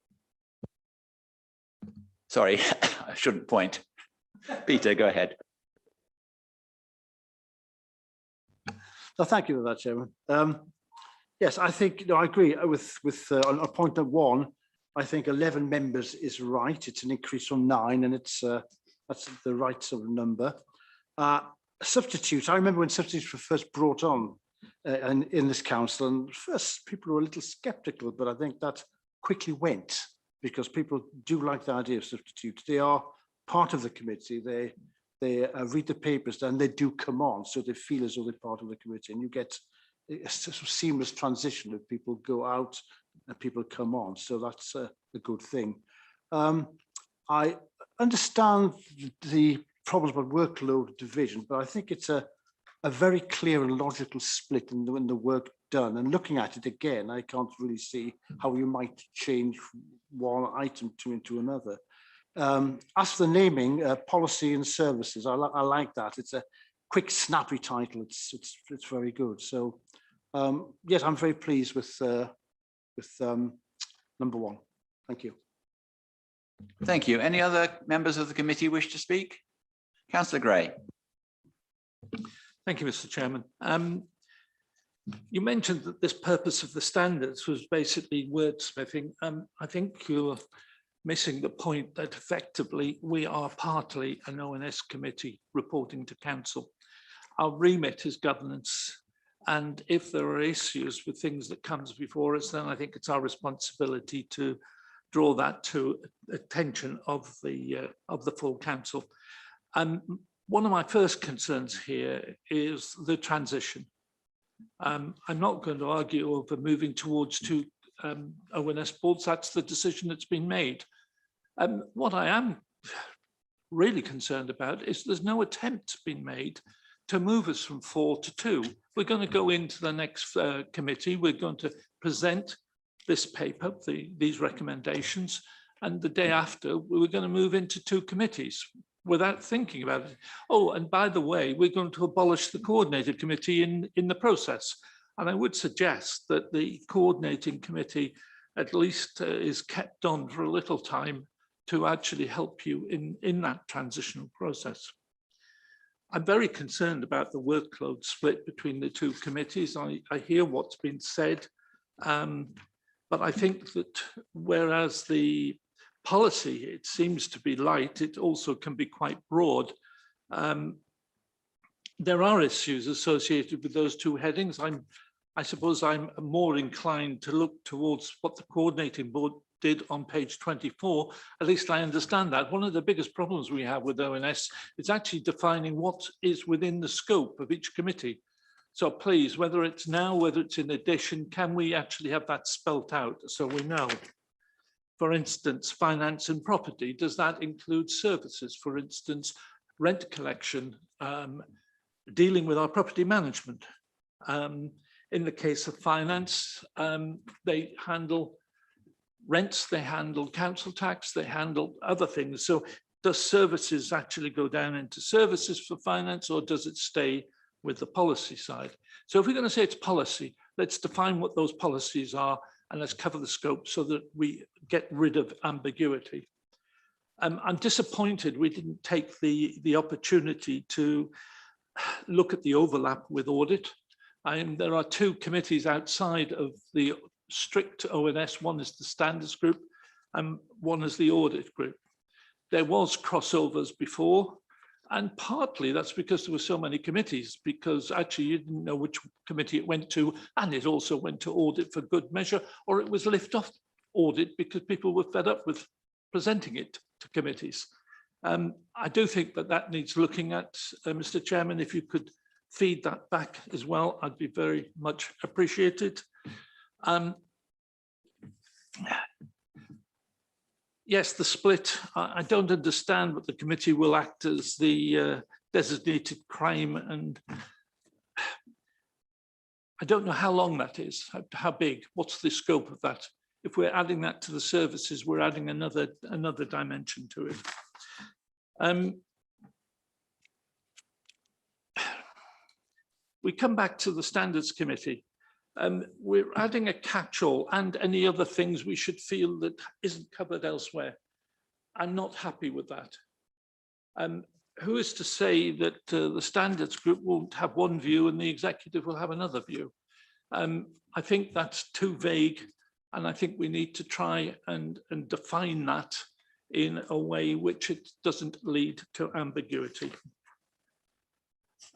Sorry, I shouldn't point. Peter, go ahead. No, thank you for that, Chairman. Yes, I think, I agree with on point number 1. I think 11 members is right. It's an increase from 9, and it's that's the right sort of number. Substitutes. I remember when substitutes were first brought on in this council, and first people were a little sceptical, but I think that quickly went because people do like the idea of substitutes. They are part of the committee. They read the papers and they do come on, so they feel as though they're part of the committee, and you get a sort of seamless transition of people go out and people come on. So that's a good thing. I understand the problems about workload division, but I think it's a very clear and logical split in the work done. And looking at it again, I can't really see how you might change one item into another. As for the naming, policy and services, I like that. It's a quick, snappy title. It's very good. So yes, I'm very pleased with number 1. Thank you. Thank you. Any other members of the committee wish to speak? Councillor Gray. Thank you, Mr. Chairman. You mentioned that this purpose of the standards was basically wordsmithing. I think you're missing the point that effectively we are partly an ONS committee reporting to council. Our remit is governance, and if there are issues with things that comes before us, then I think it's our responsibility to draw that to attention of the full council. And one of my first concerns here is the transition. I'm not going to argue over moving towards 2 ONS boards. That's the decision that's been made. What I am really concerned about is there's no attempt being made to move us from 4 to 2. We're going to go into the next committee. We're going to present this paper, these recommendations, and the day after, we're going to move into 2 committees without thinking about it. Oh, and by the way, we're going to abolish the coordinated committee in the process. And I would suggest that the coordinating committee at least is kept on for a little time to actually help you in that transitional process. I'm very concerned about the workload split between the 2 committees. I hear what's been said, but I think that whereas the policy, it seems to be light, it also can be quite broad. There are issues associated with those 2 headings. I suppose I'm more inclined to look towards what the coordinating board did on page 24. At least I understand that. One of the biggest problems we have with ONS is actually defining what is within the scope of each committee. So please, whether it's now, whether it's in addition, can we actually have that spelt out so we know? For instance, finance and property, does that include services? For instance, rent collection, dealing with our property management. In the case of finance, they handle rents, they handle council tax, they handle other things. So does services actually go down into services for finance, or does it stay with the policy side? So if we're going to say it's policy, let's define what those policies are and let's cover the scope so that we get rid of ambiguity. I'm disappointed we didn't take the opportunity to look at the overlap with audit. There are 2 committees outside of the strict ONS. One is the standards group and one is the audit group. There was crossovers before, and partly that's because there were so many committees, because actually you didn't know which committee it went to, and it also went to audit for good measure, or it was lift off audit because people were fed up with presenting it to committees. I do think that needs looking at, Mr. Chairman. If you could feed that back as well, I'd be very much appreciated. Yes, the split. I don't understand, but the committee will act as the designated crime, and I don't know how long that is, how big, what's the scope of that. If we're adding that to the services, we're adding another dimension to it. We come back to the standards committee. We're adding a catch-all and any other things we should feel that isn't covered elsewhere. I'm not happy with that. Who is to say that the standards group won't have one view and the executive will have another view? I think that's too vague, and I think we need to try and define that in a way which it doesn't lead to ambiguity.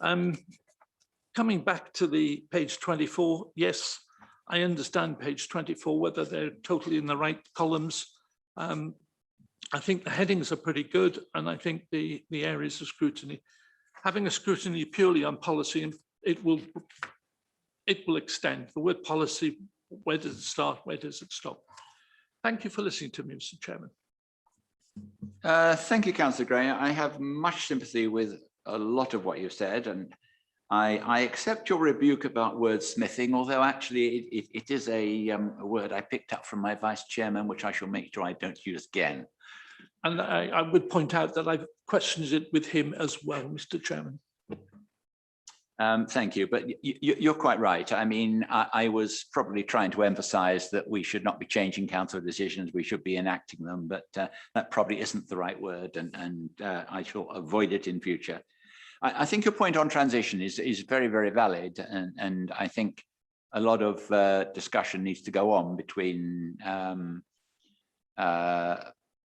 Coming back to the page 24, yes, I understand page 24, whether they're totally in the right columns. I think the headings are pretty good, and I think the areas of scrutiny, having a scrutiny purely on policy, it will extend. The word policy, where does it start? Where does it stop? Thank you for listening to me, Mr. Chairman. Thank you, Councillor Gray. I have much sympathy with a lot of what you've said, and I accept your rebuke about wordsmithing, although actually it is a word I picked up from my vice chairman, which I shall make sure I don't use again. And I would point out that I've questioned it with him as well, Mr. Chairman. Thank you, but you're quite right. I mean, I was probably trying to emphasize that we should not be changing council decisions, we should be enacting them, but that probably isn't the right word, and I shall avoid it in future. I think your point on transition is very, very valid, and I think a lot of discussion needs to go on between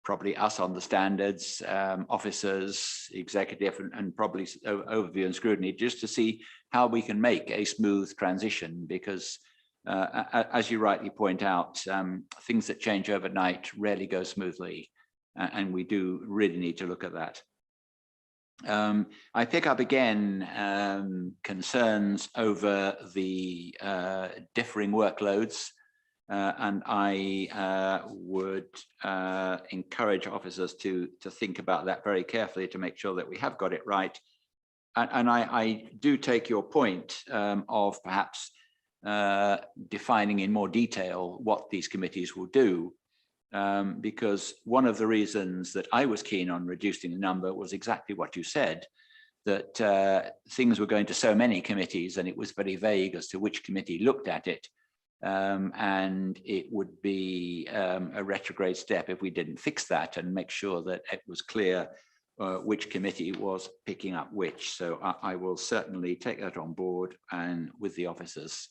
probably us on the standards, officers, executive, and probably overview and scrutiny, just to see how we can make a smooth transition, because as you rightly point out, things that change overnight rarely go smoothly, and we do really need to look at that. I pick up again concerns over the differing workloads, and I would encourage officers to think about that very carefully to make sure that we have got it right. And I do take your point of perhaps defining in more detail what these committees will do. Because one of the reasons that I was keen on reducing the number was exactly what you said, that things were going to so many committees and it was very vague as to which committee looked at it. And it would be a retrograde step if we didn't fix that and make sure that it was clear which committee was picking up which. So I will certainly take that on board and with the officers.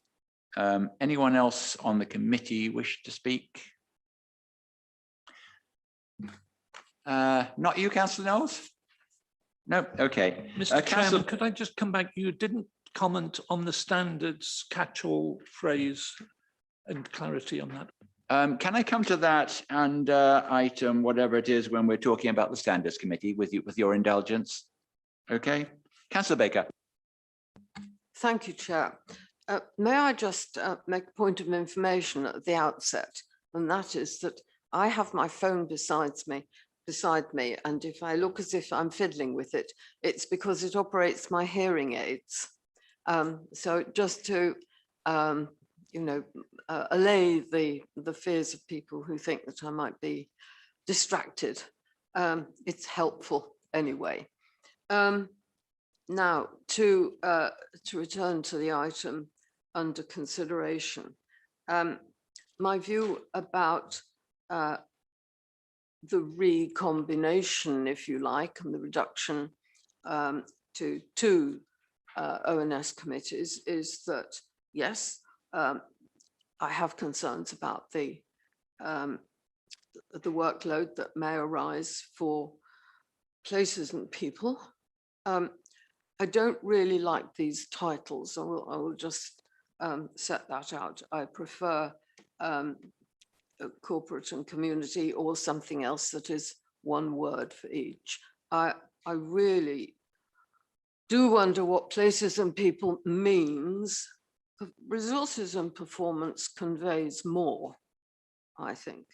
Anyone else on the committee wish to speak? Not you, Councillor Knowles? No, okay. Mr. Chairman, could I just come back? You didn't comment on the standards catch-all phrase and clarity on that. Can I come to that and item, whatever it is, when we're talking about the standards committee with your indulgence? Okay, Councillor Baker. Thank you, Chair. May I just make a point of information at the outset, and that is that I have my phone beside me, and if I look as if I'm fiddling with it, it's because it operates my hearing aids. So just to, allay the fears of people who think that I might be distracted, it's helpful anyway. Now, to return to the item under consideration, my view about the recombination, if you like, and the reduction to two ONS committees is that, yes, I have concerns about the workload that may arise for places and people. I don't really like these titles. I will just set that out. I prefer corporate and community, or something else that is one word for each. I really do wonder what places and people means. Resources and performance conveys more, I think.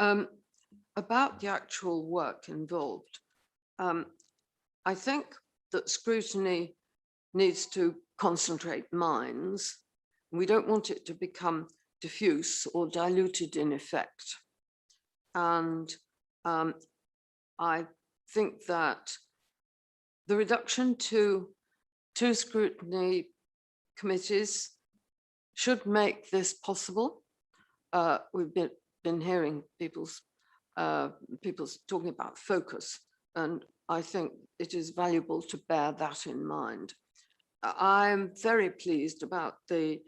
About the actual work involved, I think that scrutiny needs to concentrate minds. We don't want it to become diffuse or diluted in effect. And I think that the reduction to two scrutiny committees should make this possible. We've been hearing people's people's talking about focus, and I think it is valuable to bear that in mind. I'm very pleased about the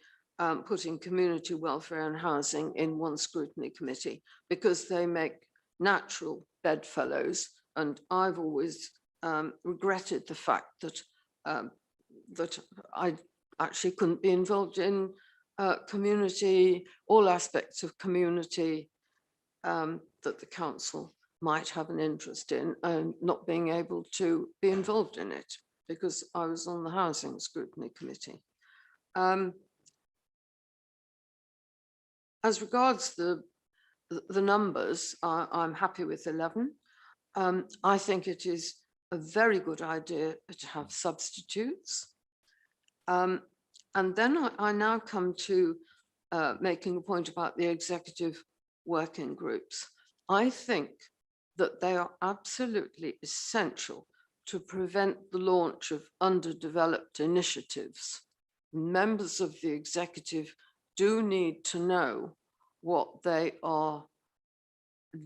putting community welfare and housing in one scrutiny committee, because they make natural bedfellows, and I've always regretted the fact that that I actually couldn't be involved in community, all aspects of community that the council might have an interest in, and not being able to be involved in it because I was on the housing scrutiny committee. As regards the numbers, I'm happy with 11. I think it is a very good idea to have substitutes. And then I now come to making a point about the executive working groups. I think that they are absolutely essential to prevent the launch of underdeveloped initiatives. Members of the executive do need to know what they are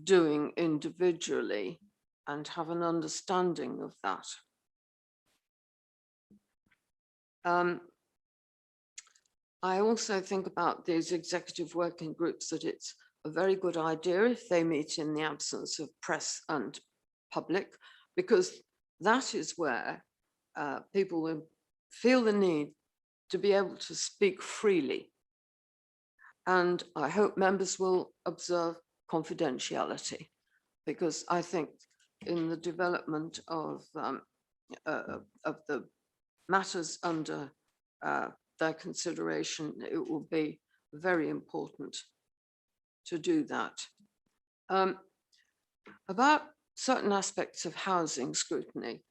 doing individually and have an understanding of that. I also think about these executive working groups that it's a very good idea if they meet in the absence of press and public, because that is where people will feel the need to be able to speak freely. And I hope members will observe confidentiality, because I think in the development of the matters under their consideration, it will be very important to do that. About certain aspects of housing scrutiny,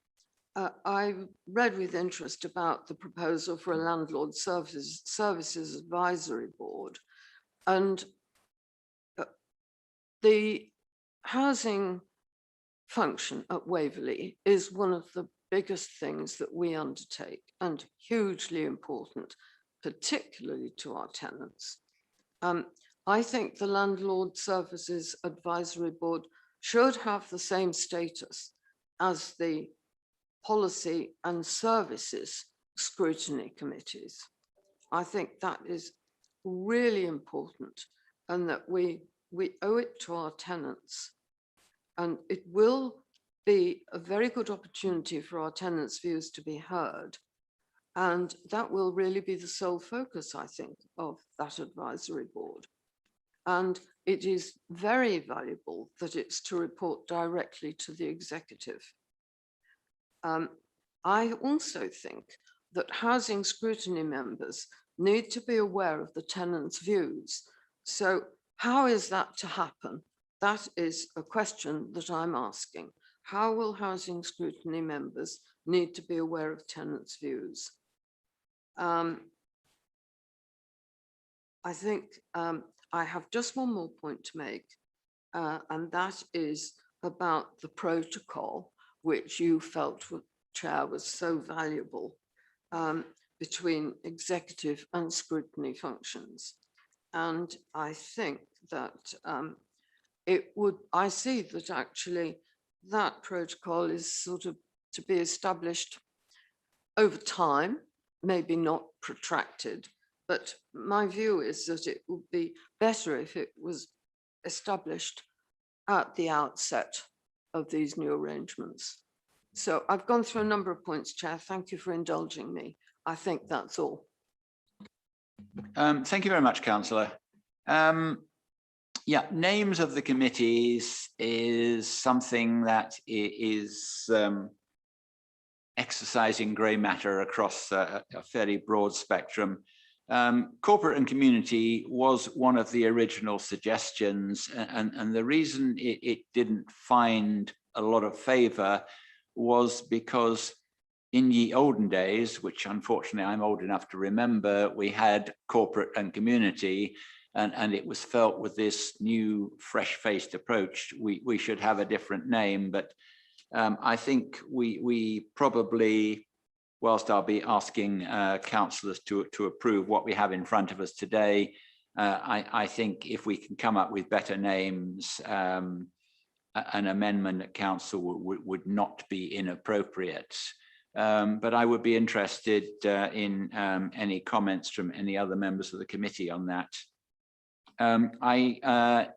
I read with interest about the proposal for a landlord services advisory board, and the housing function at Waverley is one of the biggest things that we undertake and hugely important, particularly to our tenants. I think the Landlord Services Advisory Board should have the same status as the Policy and Services Scrutiny Committees. I think that is really important, and that we owe it to our tenants. And it will be a very good opportunity for our tenants' views to be heard. And that will really be the sole focus, I think, of that advisory board. And it is very valuable that it's to report directly to the executive. I also think that housing scrutiny members need to be aware of the tenants' views. So how is that to happen? That is a question that I'm asking. How will housing scrutiny members need to be aware of tenants' views? I think I have just one more point to make, and that is about the protocol, which you felt, Chair, was so valuable between executive and scrutiny functions. And I think that I see that actually that protocol is sort of to be established over time, maybe not protracted, but my view is that it would be better if it was established at the outset of these new arrangements. So I've gone through a number of points, Chair. Thank you for indulging me. I think that's all. Thank you very much, Councillor. Yeah, names of the committees is something that is exercising grey matter across a fairly broad spectrum. Corporate and community was one of the original suggestions, and the reason it didn't find a lot of favour was because in ye olden days, which unfortunately I'm old enough to remember, we had corporate and community, and it was felt with this new fresh-faced approach, we should have a different name. But I think we probably, whilst I'll be asking councillors to approve what we have in front of us today, I think if we can come up with better names, an amendment at council would not be inappropriate. But I would be interested in any comments from any other members of the committee on that. I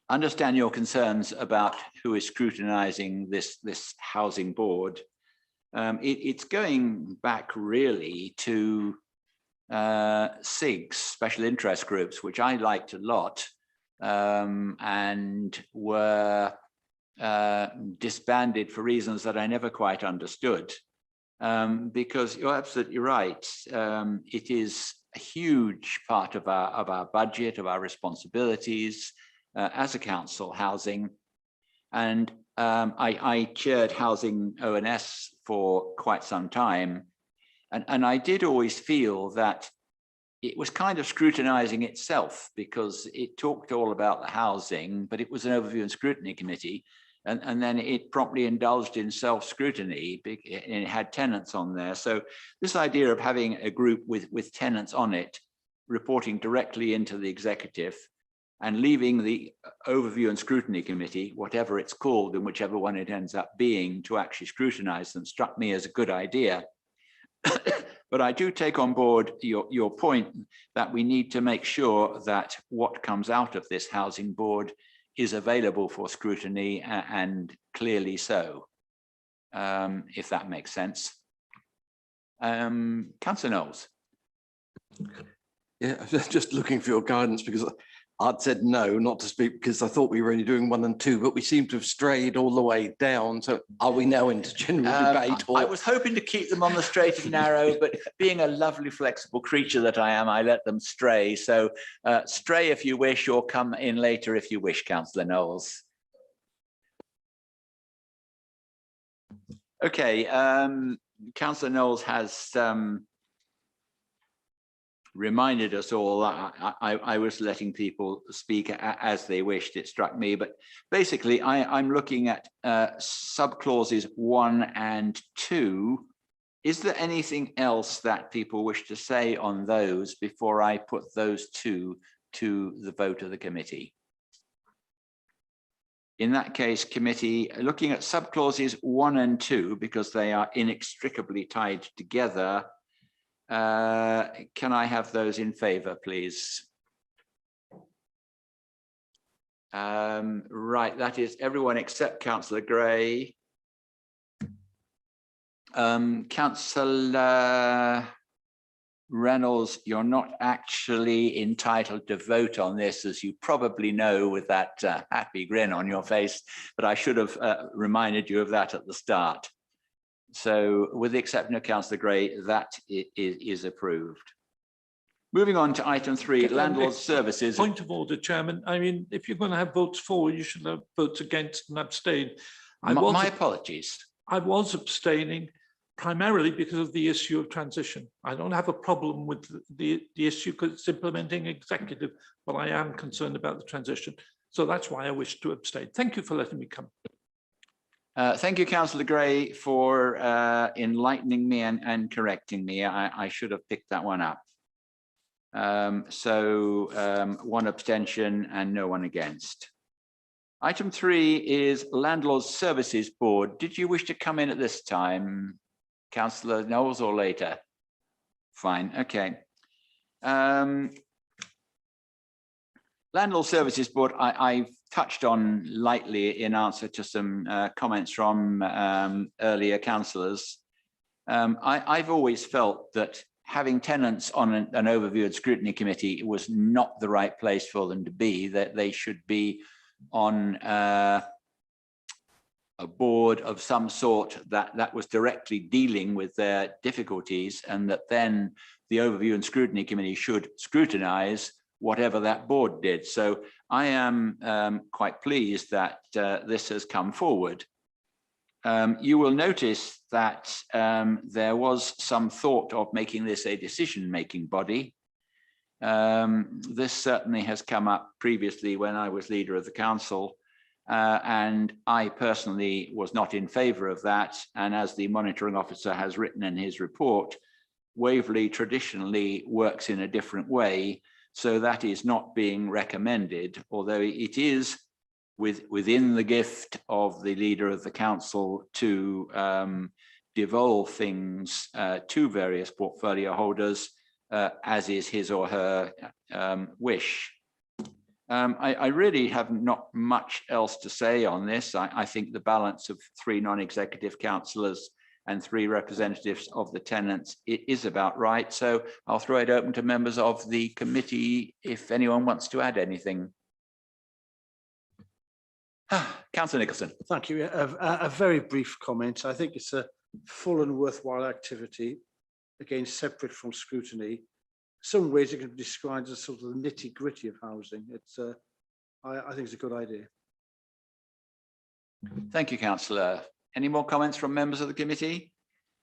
understand your concerns about who is scrutinizing this housing board. It's going back really to SIGs, special interest groups, which I liked a lot, and were disbanded for reasons that I never quite understood. Because you're absolutely right. It is a huge part of our budget, of our responsibilities as a council, housing. And I chaired Housing ONS for quite some time. And I did always feel that it was kind of scrutinizing itself, because it talked all about the housing, but it was an overview and scrutiny committee. And then it promptly indulged in self-scrutiny, and it had tenants on there. So this idea of having a group with tenants on it, reporting directly into the executive, and leaving the overview and scrutiny committee, whatever it's called and whichever one it ends up being, to actually scrutinize them, struck me as a good idea. But I do take on board your point that we need to make sure that what comes out of this housing board is available for scrutiny, and clearly so, if that makes sense. Councillor Knowles. Yeah, just looking for your guidance, because I'd said no, not to speak, because I thought we were only doing 1 and 2, but we seem to have strayed all the way down. So are we now into general debate? I was hoping to keep them on the straight and narrow, but being a lovely, flexible creature that I am, I let them stray. So stray if you wish, or come in later if you wish, Councillor Knowles. Okay, Councillor Knowles has reminded us all that I was letting people speak as they wished, it struck me. But basically, I'm looking at subclauses 1 and 2. Is there anything else that people wish to say on those before I put those two to the vote of the committee? In that case, committee, looking at subclauses 1 and 2, because they are inextricably tied together, can I have those in favour, please? Right, that is everyone except Councillor Gray. Councillor Reynolds, you're not actually entitled to vote on this, as you probably know, with that happy grin on your face, but I should have reminded you of that at the start. So with the exception of Councillor Gray, that is approved. Moving on to item 3, landlord services. Point of order, Chairman. I mean, if you're going to have votes for, you should have votes against and abstain. My apologies. I was abstaining primarily because of the issue of transition. I don't have a problem with the issue because it's implementing executive, but I am concerned about the transition. So that's why I wish to abstain. Thank you for letting me come. Thank you, Councillor Gray, for enlightening me and correcting me. I should have picked that one up. So 1 abstention and no one against. Item 3 is Landlord Services Board. Did you wish to come in at this time, Councillor Knowles, or later? Fine, okay. Landlord Services Board, I've touched on lightly in answer to some comments from earlier councillors. I've always felt that having tenants on an overview and scrutiny committee was not the right place for them to be, that they should be on a board of some sort that was directly dealing with their difficulties, and that then the overview and scrutiny committee should scrutinize whatever that board did. So I am quite pleased that this has come forward. You will notice that there was some thought of making this a decision-making body. This certainly has come up previously when I was leader of the council, and I personally was not in favour of that. And as the monitoring officer has written in his report, Waverley traditionally works in a different way. So that is not being recommended, although it is within the gift of the leader of the council to devolve things to various portfolio holders as is his or her wish. I really have not much else to say on this. I think the balance of 3 non-executive councillors and 3 representatives of the tenants is about right. So I'll throw it open to members of the committee if anyone wants to add anything. Councillor Nicholson. Thank you. A very brief comment. I think it's a full and worthwhile activity, again, separate from scrutiny. Some ways it can be described as sort of the nitty-gritty of housing. It's, I think it's a good idea. Thank you, councillor. Any more comments from members of the committee?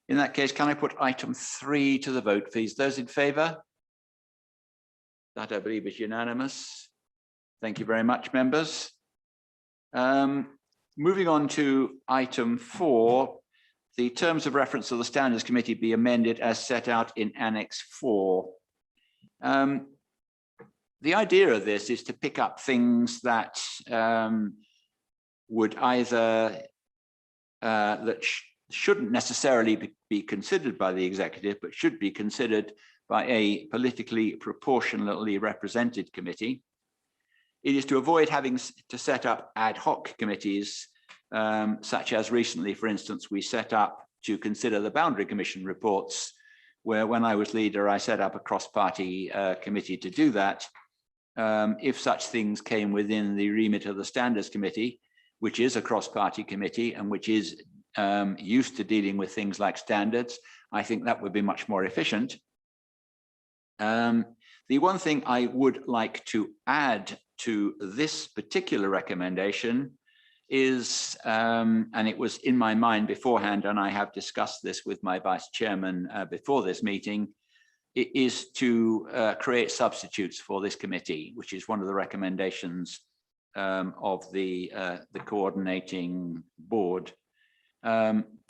In that case, can I put item 3 to the vote, please? Those in favour? That, I believe, is unanimous. Thank you very much, members. Moving on to item 4, the terms of reference of the Standards Committee be amended as set out in Annex 4. The idea of this is to pick up things that would either shouldn't necessarily be considered by the executive, but should be considered by a politically proportionally represented committee. It is to avoid having to set up ad hoc committees, such as recently, for instance, we set up to consider the Boundary Commission reports, where when I was leader, I set up a cross-party committee to do that. If such things came within the remit of the Standards Committee, which is a cross-party committee and which is used to dealing with things like standards, I think that would be much more efficient. The one thing I would like to add to this particular recommendation is, and it was in my mind beforehand, and I have discussed this with my vice chairman before this meeting, it is to create substitutes for this committee, which is one of the recommendations of the coordinating board.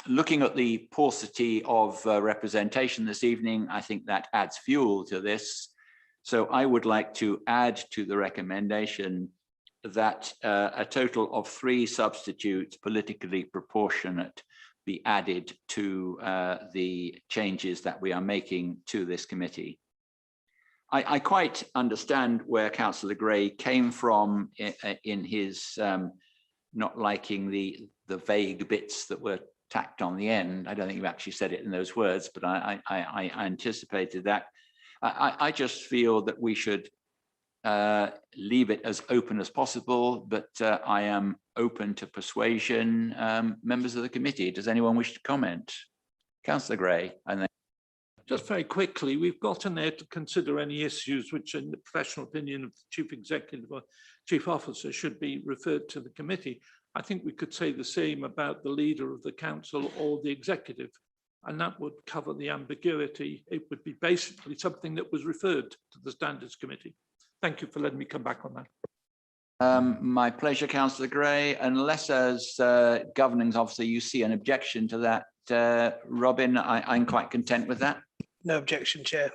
Looking at the paucity of representation this evening, I think that adds fuel to this. So I would like to add to the recommendation that a total of 3 substitutes politically proportionate be added to the changes that we are making to this committee. I quite understand where Councillor Gray came from in his not liking the vague bits that were tacked on the end. I don't think you actually said it in those words, but I anticipated that. I just feel that we should leave it as open as possible, but I am open to persuasion. Members of the committee, does anyone wish to comment? Councillor Gray, and then just very quickly, we've got in there to consider any issues which, in the professional opinion of the chief executive or chief officer, should be referred to the committee. I think we could say the same about the leader of the council or the executive, and that would cover the ambiguity. It would be basically something that was referred to the Standards Committee. Thank you for letting me come back on that. My pleasure, Councillor Gray. Unless as governing officer you see an objection to that, Robin, I'm quite content with that. No objection, Chair.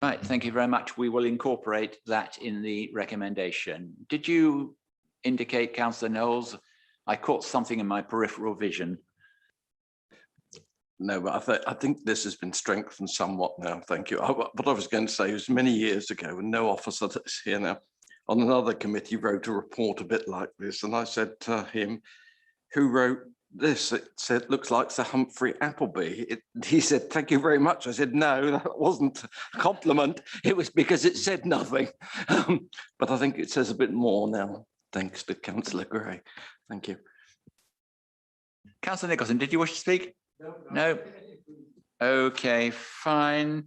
Right, thank you very much. We will incorporate that in the recommendation. Did you indicate, Councillor Knowles? I caught something in my peripheral vision. No, but I think this has been strengthened somewhat now. Thank you. What I was going to say was many years ago, and no officer that's here now, on another committee wrote a report a bit like this. And I said to him, who wrote this? It said, looks like Sir Humphrey Appleby. He said, thank you very much. I said, no, that wasn't a compliment. It was because it said nothing. But I think it says a bit more now, thanks to Councillor Gray. Thank you. Councillor Nicholson, did you wish to speak? No. Okay, fine.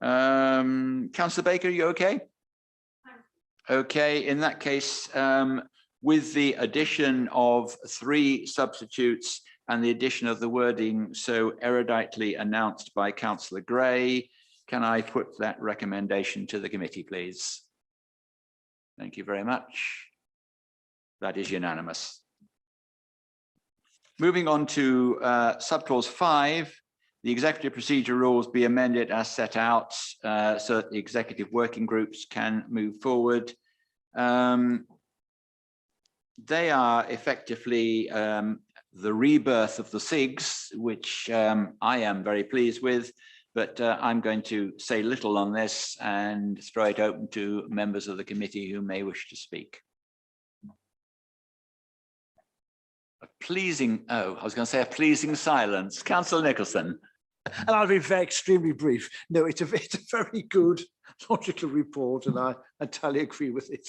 Councillor Baker, are you okay? Okay, in that case, with the addition of 3 substitutes and the addition of the wording so eruditely announced by Councillor Gray, can I put that recommendation to the committee, please? Thank you very much. That is unanimous. Moving on to subclause 5, the executive procedure rules be amended as set out so that the executive working groups can move forward. they are effectively the rebirth of the SIGs, which I am very pleased with, but I'm going to say little on this and throw it open to members of the committee who may wish to speak. A pleasing, I was going to say a pleasing silence. Councillor Nicholson. And I'll be very extremely brief. No, it's a very good logical report, and I entirely agree with it.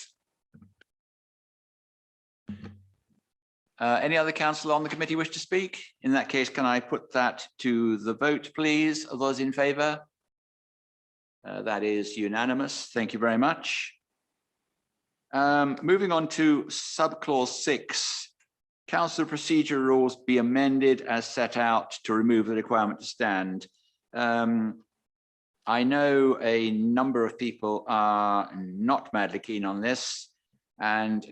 Any other councillor on the committee wish to speak? In that case, can I put that to the vote, please? Are those in favour? That is unanimous. Thank you very much. Moving on to subclause 6. Council procedure rules be amended as set out to remove the requirement to stand. I know a number of people are not madly keen on this, and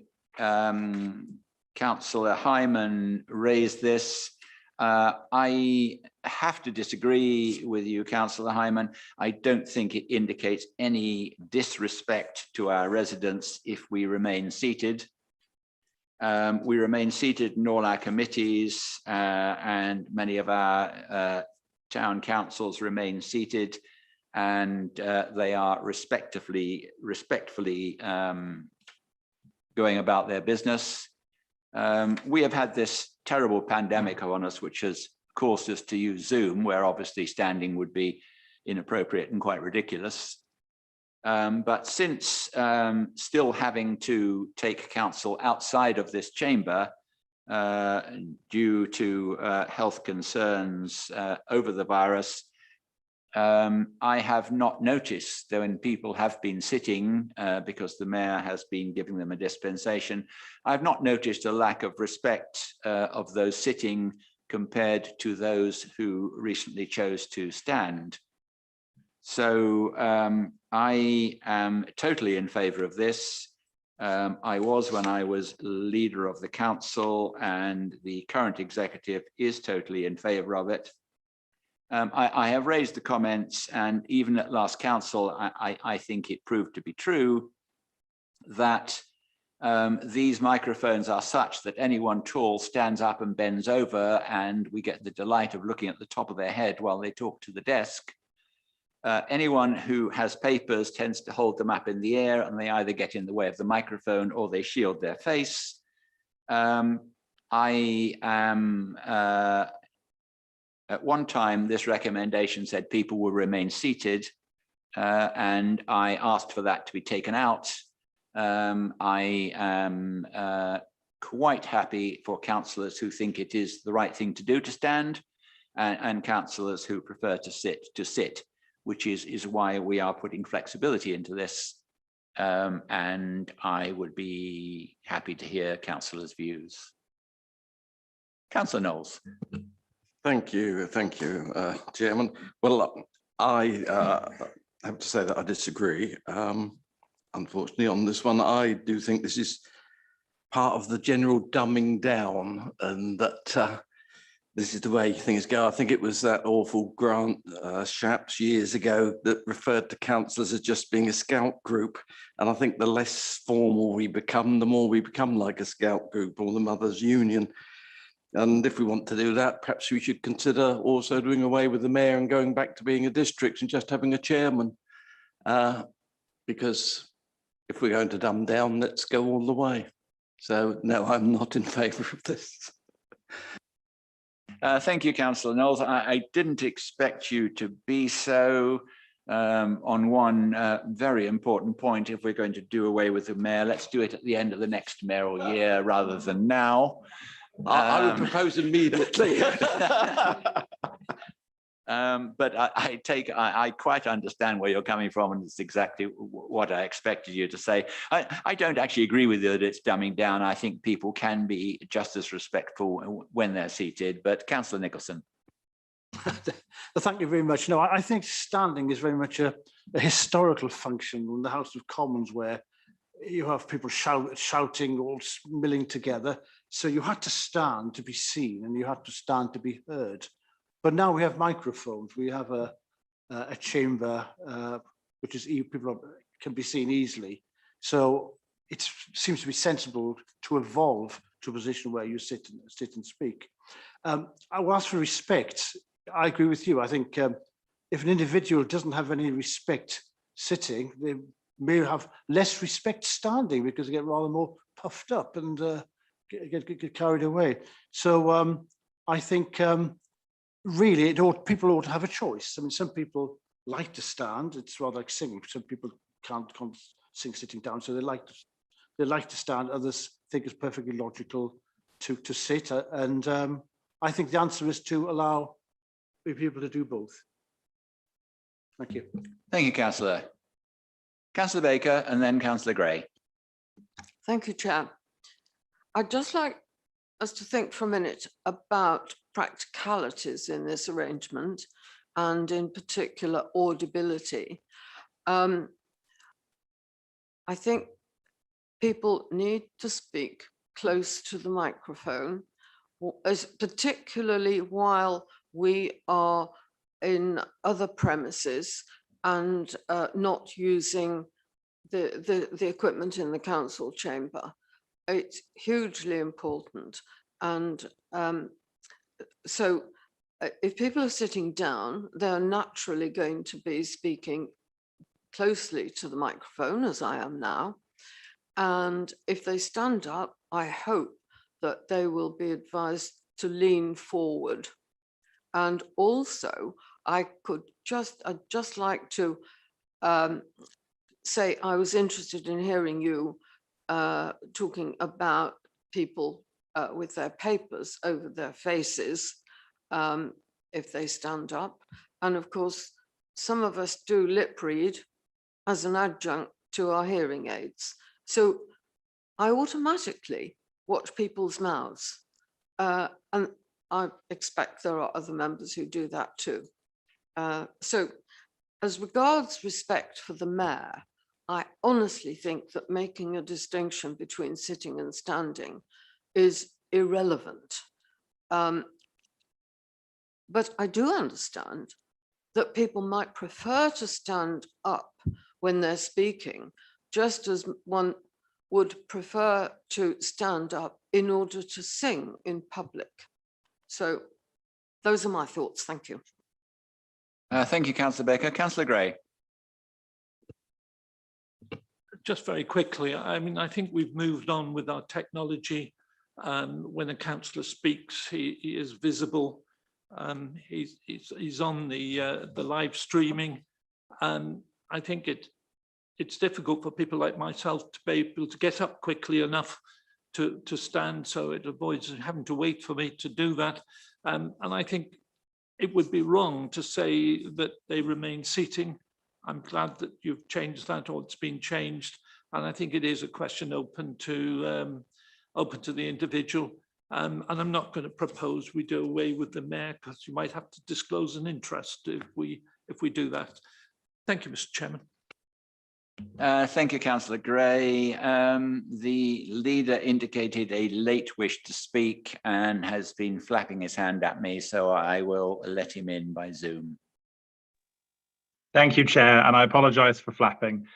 Councillor Hyman raised this. I have to disagree with you, Councillor Hyman. I don't think it indicates any disrespect to our residents if we remain seated. We remain seated in all our committees, and many of our town councils remain seated, and they are respectfully going about their business. We have had this terrible pandemic on us, which has caused us to use Zoom, where obviously standing would be inappropriate and quite ridiculous. But since still having to take counsel outside of this chamber due to health concerns over the virus, I have not noticed that when people have been sitting because the mayor has been giving them a dispensation, I've not noticed a lack of respect of those sitting compared to those who recently chose to stand. So I am totally in favour of this. I was when I was leader of the council, and the current executive is totally in favour of it. I have raised the comments, and even at last council, I think it proved to be true that these microphones are such that anyone tall stands up and bends over, and we get the delight of looking at the top of their head while they talk to the desk. Anyone who has papers tends to hold them up in the air, and they either get in the way of the microphone or they shield their face. At one time, this recommendation said people will remain seated, and I asked for that to be taken out. I am quite happy for councillors who think it is the right thing to do to stand, and councillors who prefer to sit, which is why we are putting flexibility into this. And I would be happy to hear councillors' views. Councillor Knowles. Thank you, Chairman. Well, I have to say that I disagree. Unfortunately, on this one, I do think this is part of the general dumbing down, and that this is the way things go. I think it was that awful Grant Shapps years ago that referred to councillors as just being a scout group. And I think the less formal we become, the more we become like a scout group or the Mothers Union. And if we want to do that, perhaps we should consider also doing away with the mayor and going back to being a district and just having a chairman. Because if we're going to dumb down, let's go all the way. So no, I'm not in favour of this. Thank you, Councillor Knowles. I didn't expect you to be so on one very important point. If we're going to do away with the mayor, let's do it at the end of the next mayoral year rather than now. I would propose immediately. But I quite understand where you're coming from, and it's exactly what I expected you to say. I don't actually agree with you that it's dumbing down. I think people can be just as respectful when they're seated. But Councillor Nicholson. Thank you very much. No, I think standing is very much a historical function in the House of Commons, where you have people shouting, all milling together. So you had to stand to be seen, and you had to stand to be heard. But now we have microphones. We have a chamber which is people can be seen easily. So it seems to be sensible to evolve to a position where you sit and speak. I will ask for respect. I agree with you. I think if an individual doesn't have any respect sitting, they may have less respect standing because they get rather more puffed up and get carried away. So I think really people ought to have a choice. I mean, some people like to stand. It's rather like singing. Some people can't sing sitting down, so they like to stand. Others think it's perfectly logical to sit. And I think the answer is to allow people to do both. Thank you. Thank you, Councillor. Councillor Baker and then Councillor Gray. Thank you, Chair. I'd just like us to think for a minute about practicalities in this arrangement and in particular audibility. I think people need to speak close to the microphone, particularly while we are in other premises and not using the equipment in the council chamber. It's hugely important. And so if people are sitting down, they're naturally going to be speaking closely to the microphone, as I am now. And if they stand up, I hope that they will be advised to lean forward. And also, I'd just like to say I was interested in hearing you talking about people with their papers over their faces if they stand up. And of course, some of us do lip read as an adjunct to our hearing aids. So I automatically watch people's mouths. And I expect there are other members who do that too. So as regards respect for the mayor, I honestly think that making a distinction between sitting and standing is irrelevant. But I do understand that people might prefer to stand up when they're speaking, just as one would prefer to stand up in order to sing in public. So those are my thoughts. Thank you. Thank you, Councillor Baker. Councillor Gray. Just very quickly, I mean, I think we've moved on with our technology. When a councillor speaks, he is visible. He's on the live streaming. I think it's difficult for people like myself to be able to get up quickly enough to stand, so it avoids having to wait for me to do that. And I think it would be wrong to say that they remain seating. I'm glad that you've changed that, or it's been changed. And I think it is a question open to the individual. And I'm not going to propose we do away with the mayor, because you might have to disclose an interest if we do that. Thank you, Mr. Chairman. Thank you, Councillor Gray. The leader indicated a late wish to speak and has been flapping his hand at me, so I will let him in by Zoom. Thank you, Chair, and I apologise for flapping.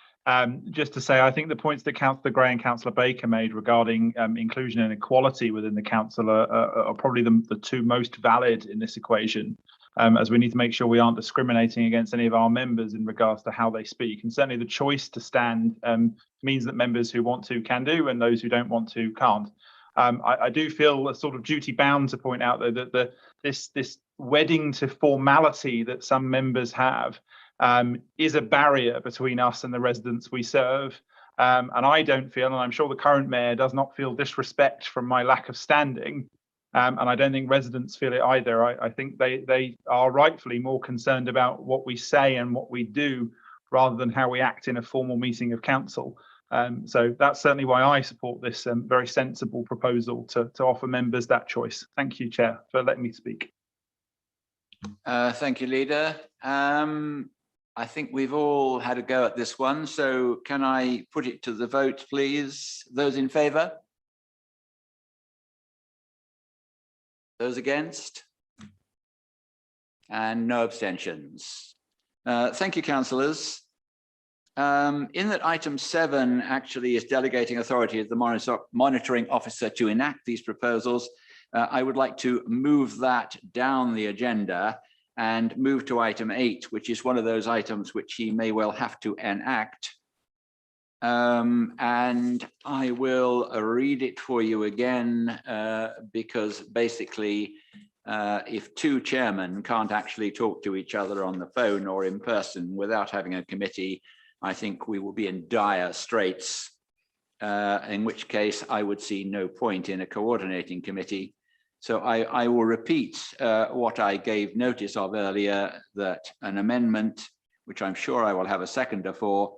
Just to say, I think the points that Councillor Gray and Councillor Baker made regarding inclusion and equality within the council are probably the two most valid in this equation, as we need to make sure we aren't discriminating against any of our members in regards to how they speak. And certainly the choice to stand means that members who want to can do, and those who don't want to can't. I do feel a sort of duty bound to point out, though, that this wedding to formality that some members have is a barrier between us and the residents we serve. And I don't feel, and I'm sure the current mayor does not feel, disrespect from my lack of standing. And I don't think residents feel it either. I think they are rightfully more concerned about what we say and what we do rather than how we act in a formal meeting of council. So that's certainly why I support this very sensible proposal to offer members that choice. Thank you, Chair, for letting me speak. Thank you, Leader. I think we've all had a go at this one, so can I put it to the vote, please? Those in favour? Those against? And no abstentions. Thank you, councillors. in that item 7 actually is delegating authority of the monitoring officer to enact these proposals, I would like to move that down the agenda and move to item 8, which is one of those items which he may well have to enact. And I will read it for you again, because basically, if two chairmen can't actually talk to each other on the phone or in person without having a committee, I think we will be in dire straits, in which case I would see no point in a coordinating committee. So I will repeat what I gave notice of earlier, that an amendment, which I'm sure I will have a seconder for,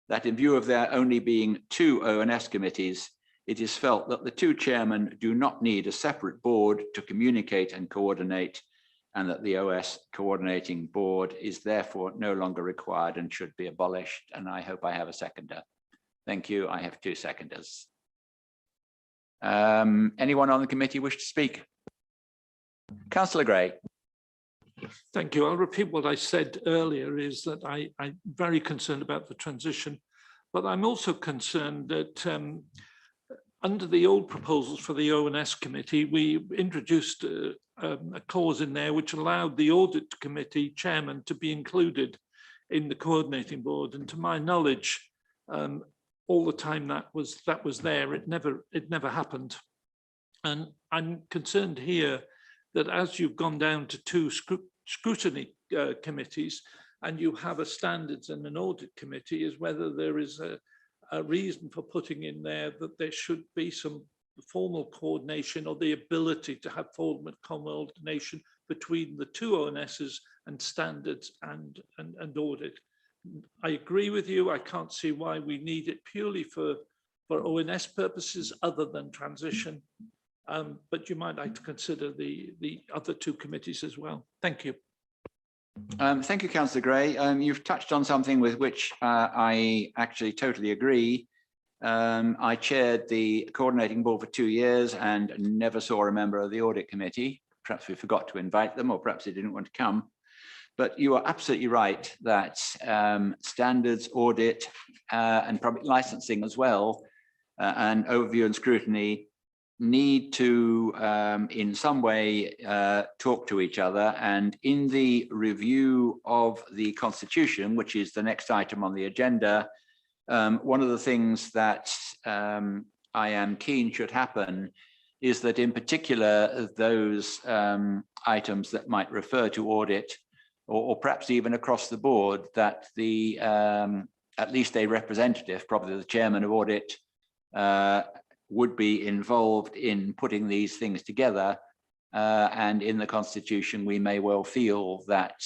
that in view of there only being 2 ONS committees, it is felt that the 2 chairmen do not need a separate board to communicate and coordinate, and that the OS coordinating board is therefore no longer required and should be abolished. And I hope I have a seconder. Thank you. I have 2 seconders. Anyone on the committee wish to speak? Councillor Gray. Thank you. I'll repeat what I said earlier, is that I'm very concerned about the transition, but I'm also concerned that under the old proposals for the ONS committee, we introduced a clause in there which allowed the audit committee chairman to be included in the coordinating board. And to my knowledge, all the time that was there, it never happened. And I'm concerned here that as you've gone down to 2 scrutiny committees, and you have a standards and an audit committee, is whether there is a reason for putting in there that there should be some formal coordination, or the ability to have formal coordination between the 2 ONSs and standards and audit. I agree with you. I can't see why we need it purely for ONS purposes other than transition. But you might like to consider the other 2 committees as well. Thank you. Thank you, Councillor Gray. You've touched on something with which I actually totally agree. I chaired the coordinating board for 2 years and never saw a member of the audit committee. Perhaps we forgot to invite them, or perhaps they didn't want to come. But you are absolutely right that standards, audit, and public licensing as well, and overview and scrutiny need to, in some way, talk to each other. And in the review of the Constitution, which is the next item on the agenda, one of the things that I am keen should happen is that, in particular, those items that might refer to audit, or perhaps even across the board, that the at least a representative, probably the chairman of audit, would be involved in putting these things together. And in the Constitution, we may well feel that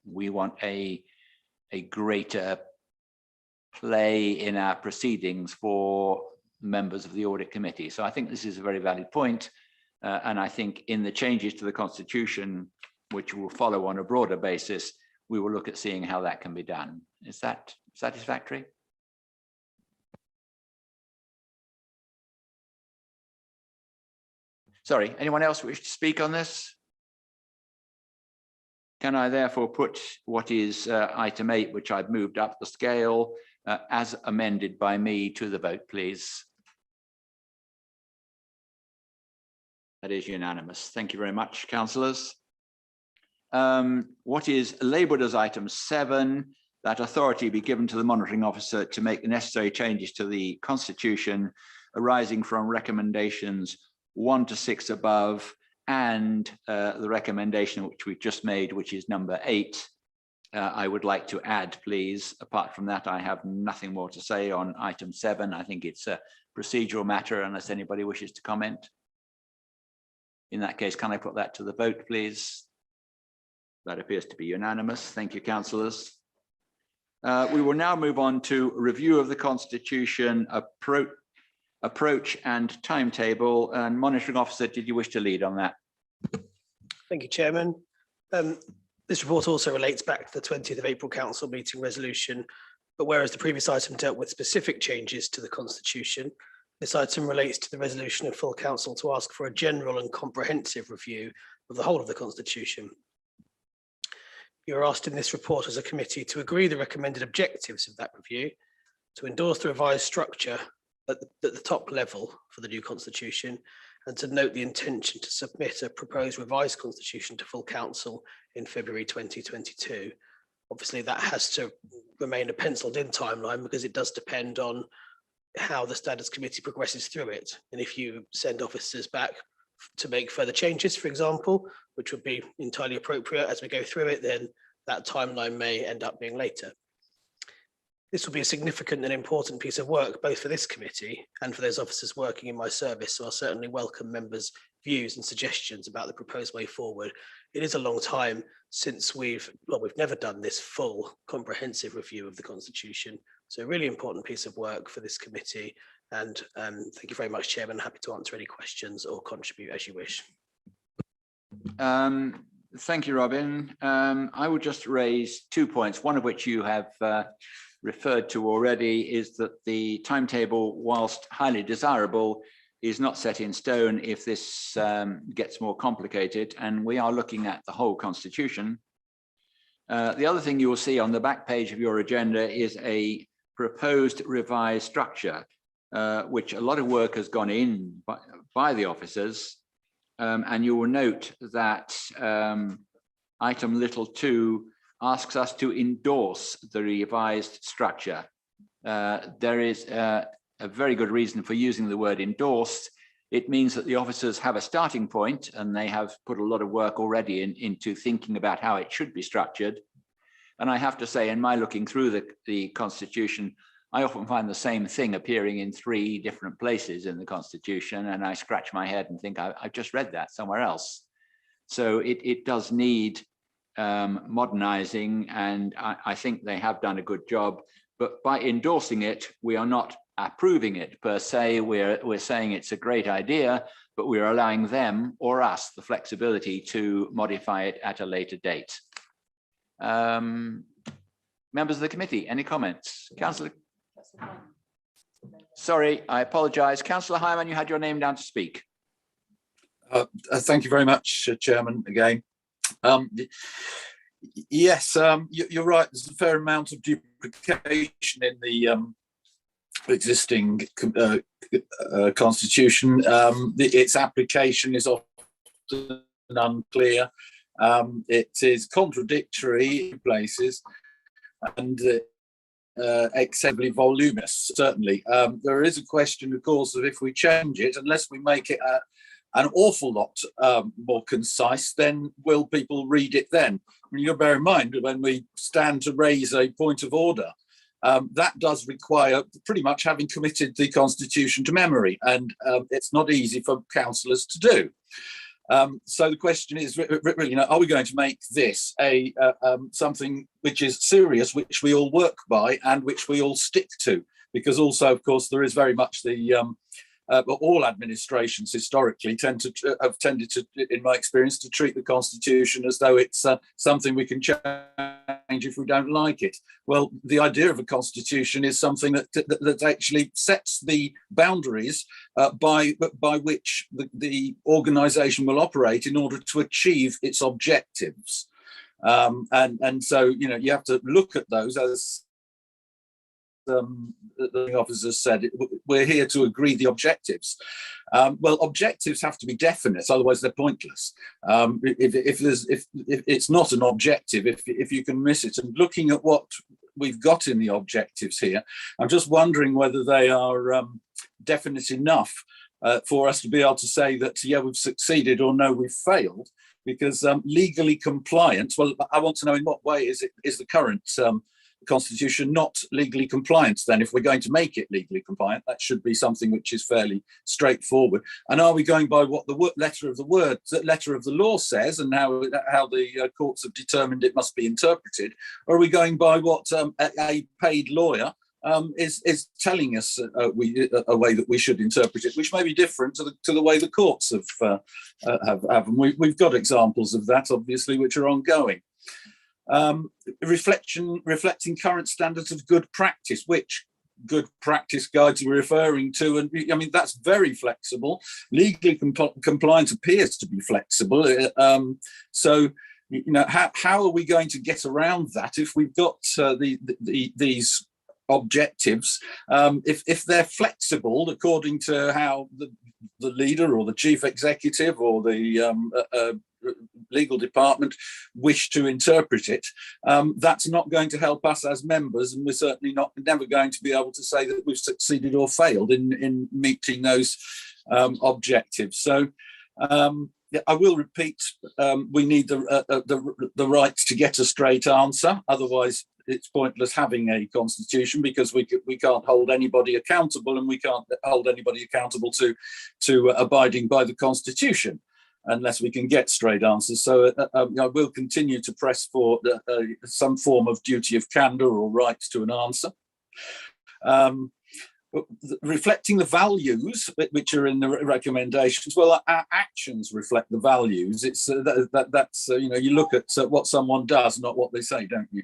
we want a greater play in our proceedings for members of the audit committee. So I think this is a very valid point. And I think in the changes to the Constitution, which will follow on a broader basis, we will look at seeing how that can be done. Is that satisfactory? Sorry, anyone else wish to speak on this? Can I therefore put what is item 8, which I've moved up the scale, as amended by me, to the vote, please? That is unanimous. Thank you very much, councillors. What is labelled as item 7, that authority be given to the monitoring officer to make the necessary changes to the Constitution arising from recommendations 1 to 6 above, and the recommendation which we've just made, which is number 8. I would like to add, please. Apart from that, I have nothing more to say on item 7. I think it's a procedural matter, unless anybody wishes to comment. In that case, can I put that to the vote, please? That appears to be unanimous. Thank you, councillors. We will now move on to review of the Constitution, approach and timetable. And monitoring officer, did you wish to lead on that? Thank you, Chairman. This report also relates back to the 20th of April Council meeting resolution, but whereas the previous item dealt with specific changes to the Constitution, this item relates to the resolution of full council to ask for a general and comprehensive review of the whole of the Constitution. You're asked in this report as a committee to agree the recommended objectives of that review, to endorse the revised structure at the top level for the new constitution, and to note the intention to submit a proposed revised constitution to full council in February 2022. Obviously, that has to remain a penciled in timeline because it does depend on how the standards committee progresses through it. And if you send officers back to make further changes, for example, which would be entirely appropriate as we go through it, then that timeline may end up being later. This will be a significant and important piece of work, both for this committee and for those officers working in my service. So I'll certainly welcome members' views and suggestions about the proposed way forward. It is a long time since we've never done this full comprehensive review of the Constitution. So a really important piece of work for this committee. And thank you very much, Chairman. Happy to answer any questions or contribute as you wish. Thank you, Robin. I would just raise 2 points, one of which you have referred to already, is that the timetable, whilst highly desirable, is not set in stone if this gets more complicated, and we are looking at the whole constitution. The other thing you will see on the back page of your agenda is a proposed revised structure, which a lot of work has gone in by the officers, and you will note that item little 2 asks us to endorse the revised structure. There is a very good reason for using the word endorsed. It means that the officers have a starting point and they have put a lot of work already into thinking about how it should be structured. And I have to say, in my looking through the Constitution, I often find the same thing appearing in 3 different places in the Constitution, and I scratch my head and think, I've just read that somewhere else. So it does need modernizing, and I think they have done a good job. But by endorsing it, we are not approving it per se. We're saying it's a great idea, but we're allowing them or us the flexibility to modify it at a later date. Members of the committee, any comments? Councillor. Sorry, I apologise. Councillor Hyman, you had your name down to speak. Thank you very much, Chairman, again. Yes, you're right. There's a fair amount of duplication in the existing constitution. Its application is often unclear. It is contradictory in places and excessively voluminous, certainly. There is a question, of course, of if we change it, unless we make it an awful lot more concise, then will people read it then? I mean, you'll bear in mind when we stand to raise a point of order, that does require pretty much having committed the Constitution to memory, and it's not easy for councillors to do. So the question is, really, are we going to make this something which is serious, which we all work by and which we all stick to? Because also, of course, there is very much the all administrations historically have tended to, in my experience, to treat the Constitution as though it's something we can change if we don't like it. Well, the idea of a Constitution is something that actually sets the boundaries by which the organisation will operate in order to achieve its objectives. And so, you have to look at those as the officers said, we're here to agree the objectives. Well, objectives have to be definite, otherwise they're pointless. If it's not an objective, if you can miss it. And looking at what we've got in the objectives here, I'm just wondering whether they are definite enough for us to be able to say that, yeah, we've succeeded, or no, we've failed. Because legally compliant, well, I want to know in what way is the current Constitution not legally compliant? Then, if we're going to make it legally compliant, that should be something which is fairly straightforward. And are we going by what the letter of the law says, and how the courts have determined it must be interpreted, or are we going by what a paid lawyer is telling us a way that we should interpret it, which may be different to the way the courts have. And we've got examples of that, obviously, which are ongoing. Reflecting current standards of good practice, which good practice guides we're referring to, and I mean that's very flexible. Legally compliant appears to be flexible, so you know, how are we going to get around that if we've got these objectives, if they're flexible according to how the leader or the chief executive or the legal department wish to interpret it, that's not going to help us as members, and we're certainly never going to be able to say that we've succeeded or failed in meeting those objectives. So I will repeat, we need the right to get a straight answer. Otherwise, it's pointless having a constitution, because we can't hold anybody accountable, and we can't hold anybody accountable to abiding by the constitution unless we can get straight answers. So I will continue to press for some form of duty of candour or right to an answer. Reflecting the values which are in the recommendations, well, our actions reflect the values. It's that's you know, you look at what someone does, not what they say, don't you?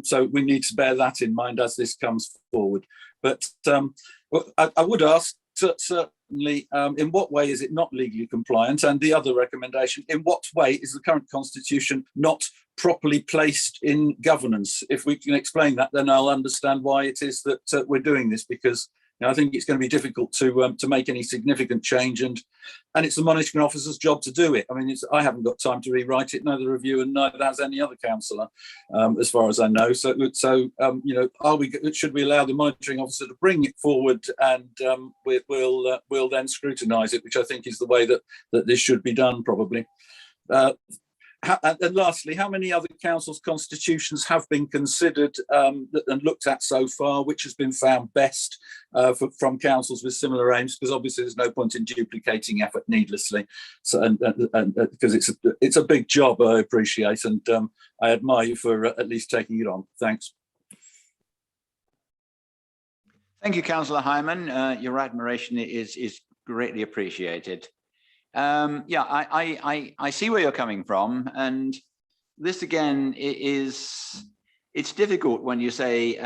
So we need to bear that in mind as this comes forward. But I would ask, certainly, in what way is it not legally compliant? And the other recommendation, in what way is the current constitution not properly placed in governance? If we can explain that, then I'll understand why it is that we're doing this, because I think it's going to be difficult to make any significant change, and it's the monitoring officer's job to do it. I mean, I haven't got time to rewrite it, neither of you, and neither has any other councillor, as far as I know. So you know, should we allow the monitoring officer to bring it forward, and we'll then scrutinise it, which I think is the way that this should be done, probably. And lastly, how many other councils' constitutions have been considered and looked at so far, which has been found best from councils with similar aims? Because obviously there's no point in duplicating effort needlessly. So, and because it's a big job, I appreciate, and I admire you for at least taking it on. Thanks. Thank you, Councillor Hyman. Your admiration is greatly appreciated. Yeah, I see where you're coming from, and this again it's difficult when you say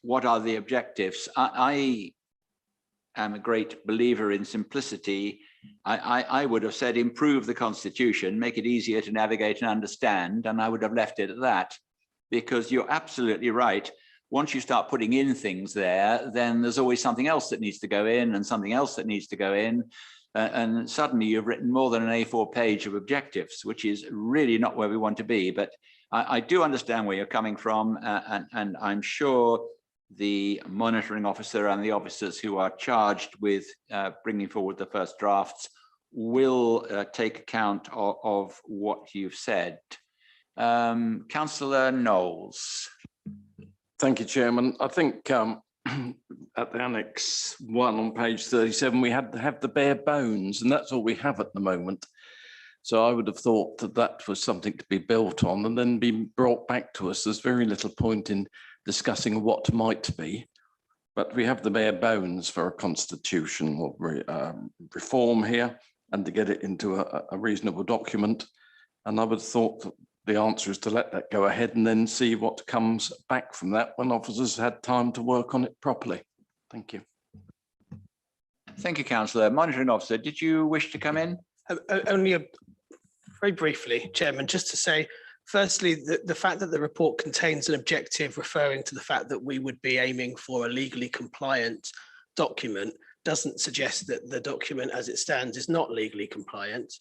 what are the objectives. I am a great believer in simplicity. I would have said improve the constitution, make it easier to navigate and understand, and I would have left it at that, because you're absolutely right. Once you start putting in things there, then there's always something else that needs to go in and something else that needs to go in. And suddenly you've written more than an A4 page of objectives, which is really not where we want to be. But I do understand where you're coming from, and I'm sure the monitoring officer and the officers who are charged with bringing forward the first drafts will take account of what you've said. Councillor Knowles. Thank you, Chairman. I think at the Annex 1 on page 37, we had to have the bare bones, and that's all we have at the moment. So I would have thought that was something to be built on and then be brought back to us. There's very little point in discussing what might be, but we have the bare bones for a constitutional reform here, and to get it into a reasonable document. And I would have thought that the answer is to let that go ahead and then see what comes back from that when officers had time to work on it properly. Thank you. Thank you, Councillor. Monitoring officer, did you wish to come in? Only very briefly, Chairman, just to say, firstly, the fact that the report contains an objective referring to the fact that we would be aiming for a legally compliant document doesn't suggest that the document as it stands is not legally compliant.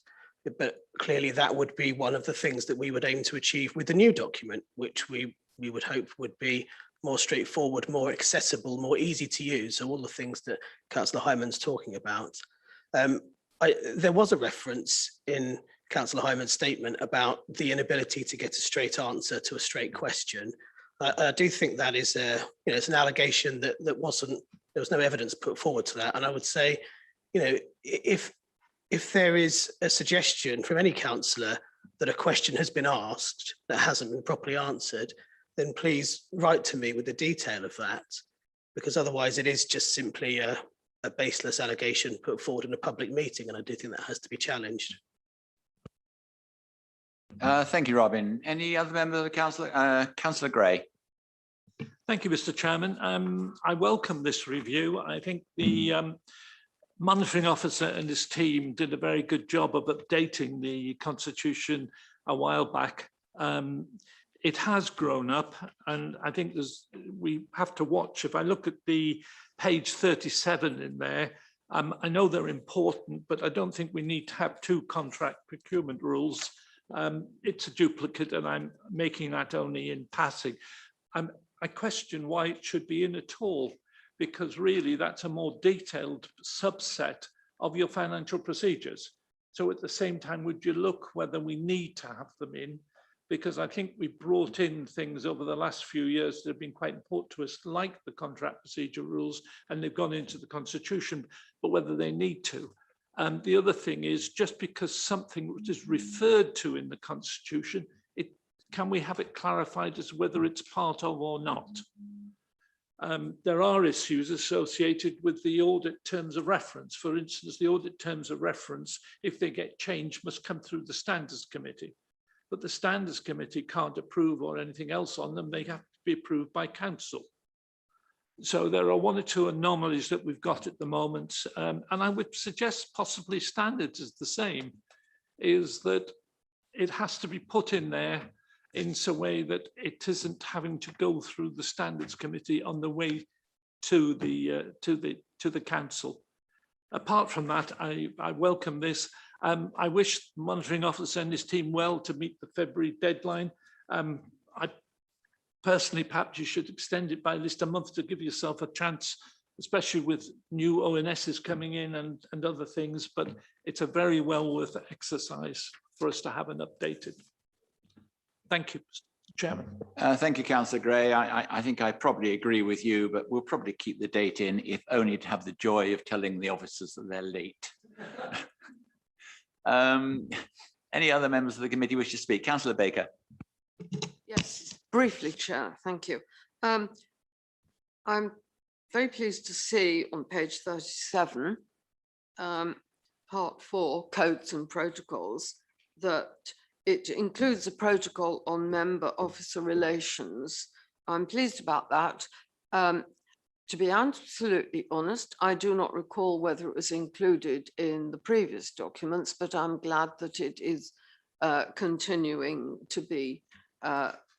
But clearly that would be one of the things that we would aim to achieve with the new document, which we would hope would be more straightforward, more accessible, more easy to use. So all the things that Councillor Hyman's talking about. There was a reference in Councillor Hyman's statement about the inability to get a straight answer to a straight question. I do think that is it's an allegation that there was no evidence put forward to that. And I would say, if there is a suggestion from any councillor that a question has been asked that hasn't been properly answered, then please write to me with the detail of that, because otherwise it is just simply a baseless allegation put forward in a public meeting, and I do think that has to be challenged. Thank you, Robin. Any other member of the council? Councillor Gray. Thank you, Mr. Chairman. I welcome this review. I think the monitoring officer and his team did a very good job of updating the constitution a while back. It has grown up, and I think we have to watch. If I look at the page 37 in there, I know they're important, but I don't think we need to have 2 contract procurement rules. It's a duplicate, and I'm making that only in passing. I question why it should be in at all, because really that's a more detailed subset of your financial procedures. So at the same time, would you look whether we need to have them in? Because I think we brought in things over the last few years that have been quite important to us, like the contract procedure rules, and they've gone into the Constitution, but whether they need to. The other thing is, just because something is referred to in the Constitution, can we have it clarified as whether it's part of or not? There are issues associated with the audit terms of reference. For instance, the audit terms of reference, if they get changed, must come through the Standards Committee. But the Standards Committee can't approve or anything else on them. They have to be approved by council. So there are 1 or 2 anomalies that we've got at the moment. And I would suggest possibly standards is the same, is that it has to be put in there in such a way that it isn't having to go through the Standards Committee on the way to the council. Apart from that, I welcome this. I wish the monitoring officer and his team well to meet the February deadline. I personally, perhaps you should extend it by at least a month to give yourself a chance, especially with new ONSs coming in and other things, but it's a very well worth exercise for us to have an updated. Thank you, Mr. Chairman. Thank you, Councillor Gray. I think I probably agree with you, but we'll probably keep the date in, if only to have the joy of telling the officers that they're late. Any other members of the committee wish to speak? Councillor Baker. Yes, briefly, Chair, thank you. I'm very pleased to see on page 37, part 4, codes and protocols, that it includes a protocol on member officer relations. I'm pleased about that. To be absolutely honest, I do not recall whether it was included in the previous documents, but I'm glad that it is continuing to be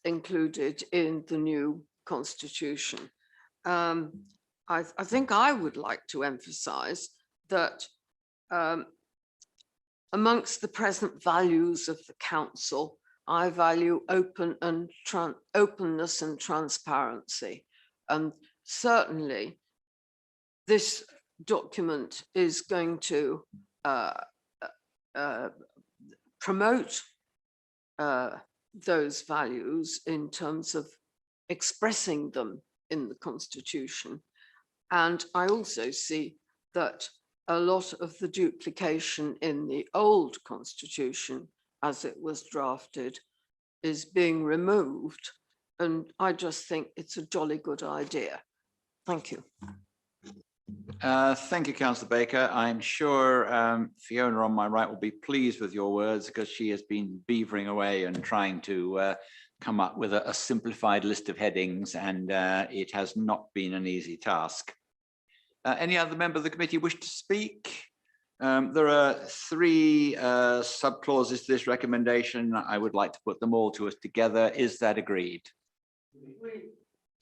included in the new constitution. I think I would like to emphasize that amongst the present values of the council, I value openness and transparency. And certainly this document is going to promote those values in terms of expressing them in the Constitution. And I also see that a lot of the duplication in the old Constitution, as it was drafted, is being removed. And I just think it's a jolly good idea. Thank you. Thank you, Councillor Baker. I'm sure Fiona on my right will be pleased with your words, because she has been beavering away and trying to come up with a simplified list of headings, and it has not been an easy task. Any other member of the committee wish to speak? There are 3 sub-clauses to this recommendation. I would like to put them all to us together. Is that agreed?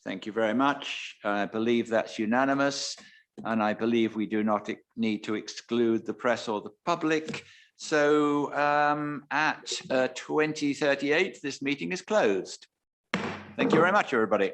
Thank you very much. I believe that's unanimous, and I believe we do not need to exclude the press or the public. So at 20:38, this meeting is closed. Thank you very much, everybody.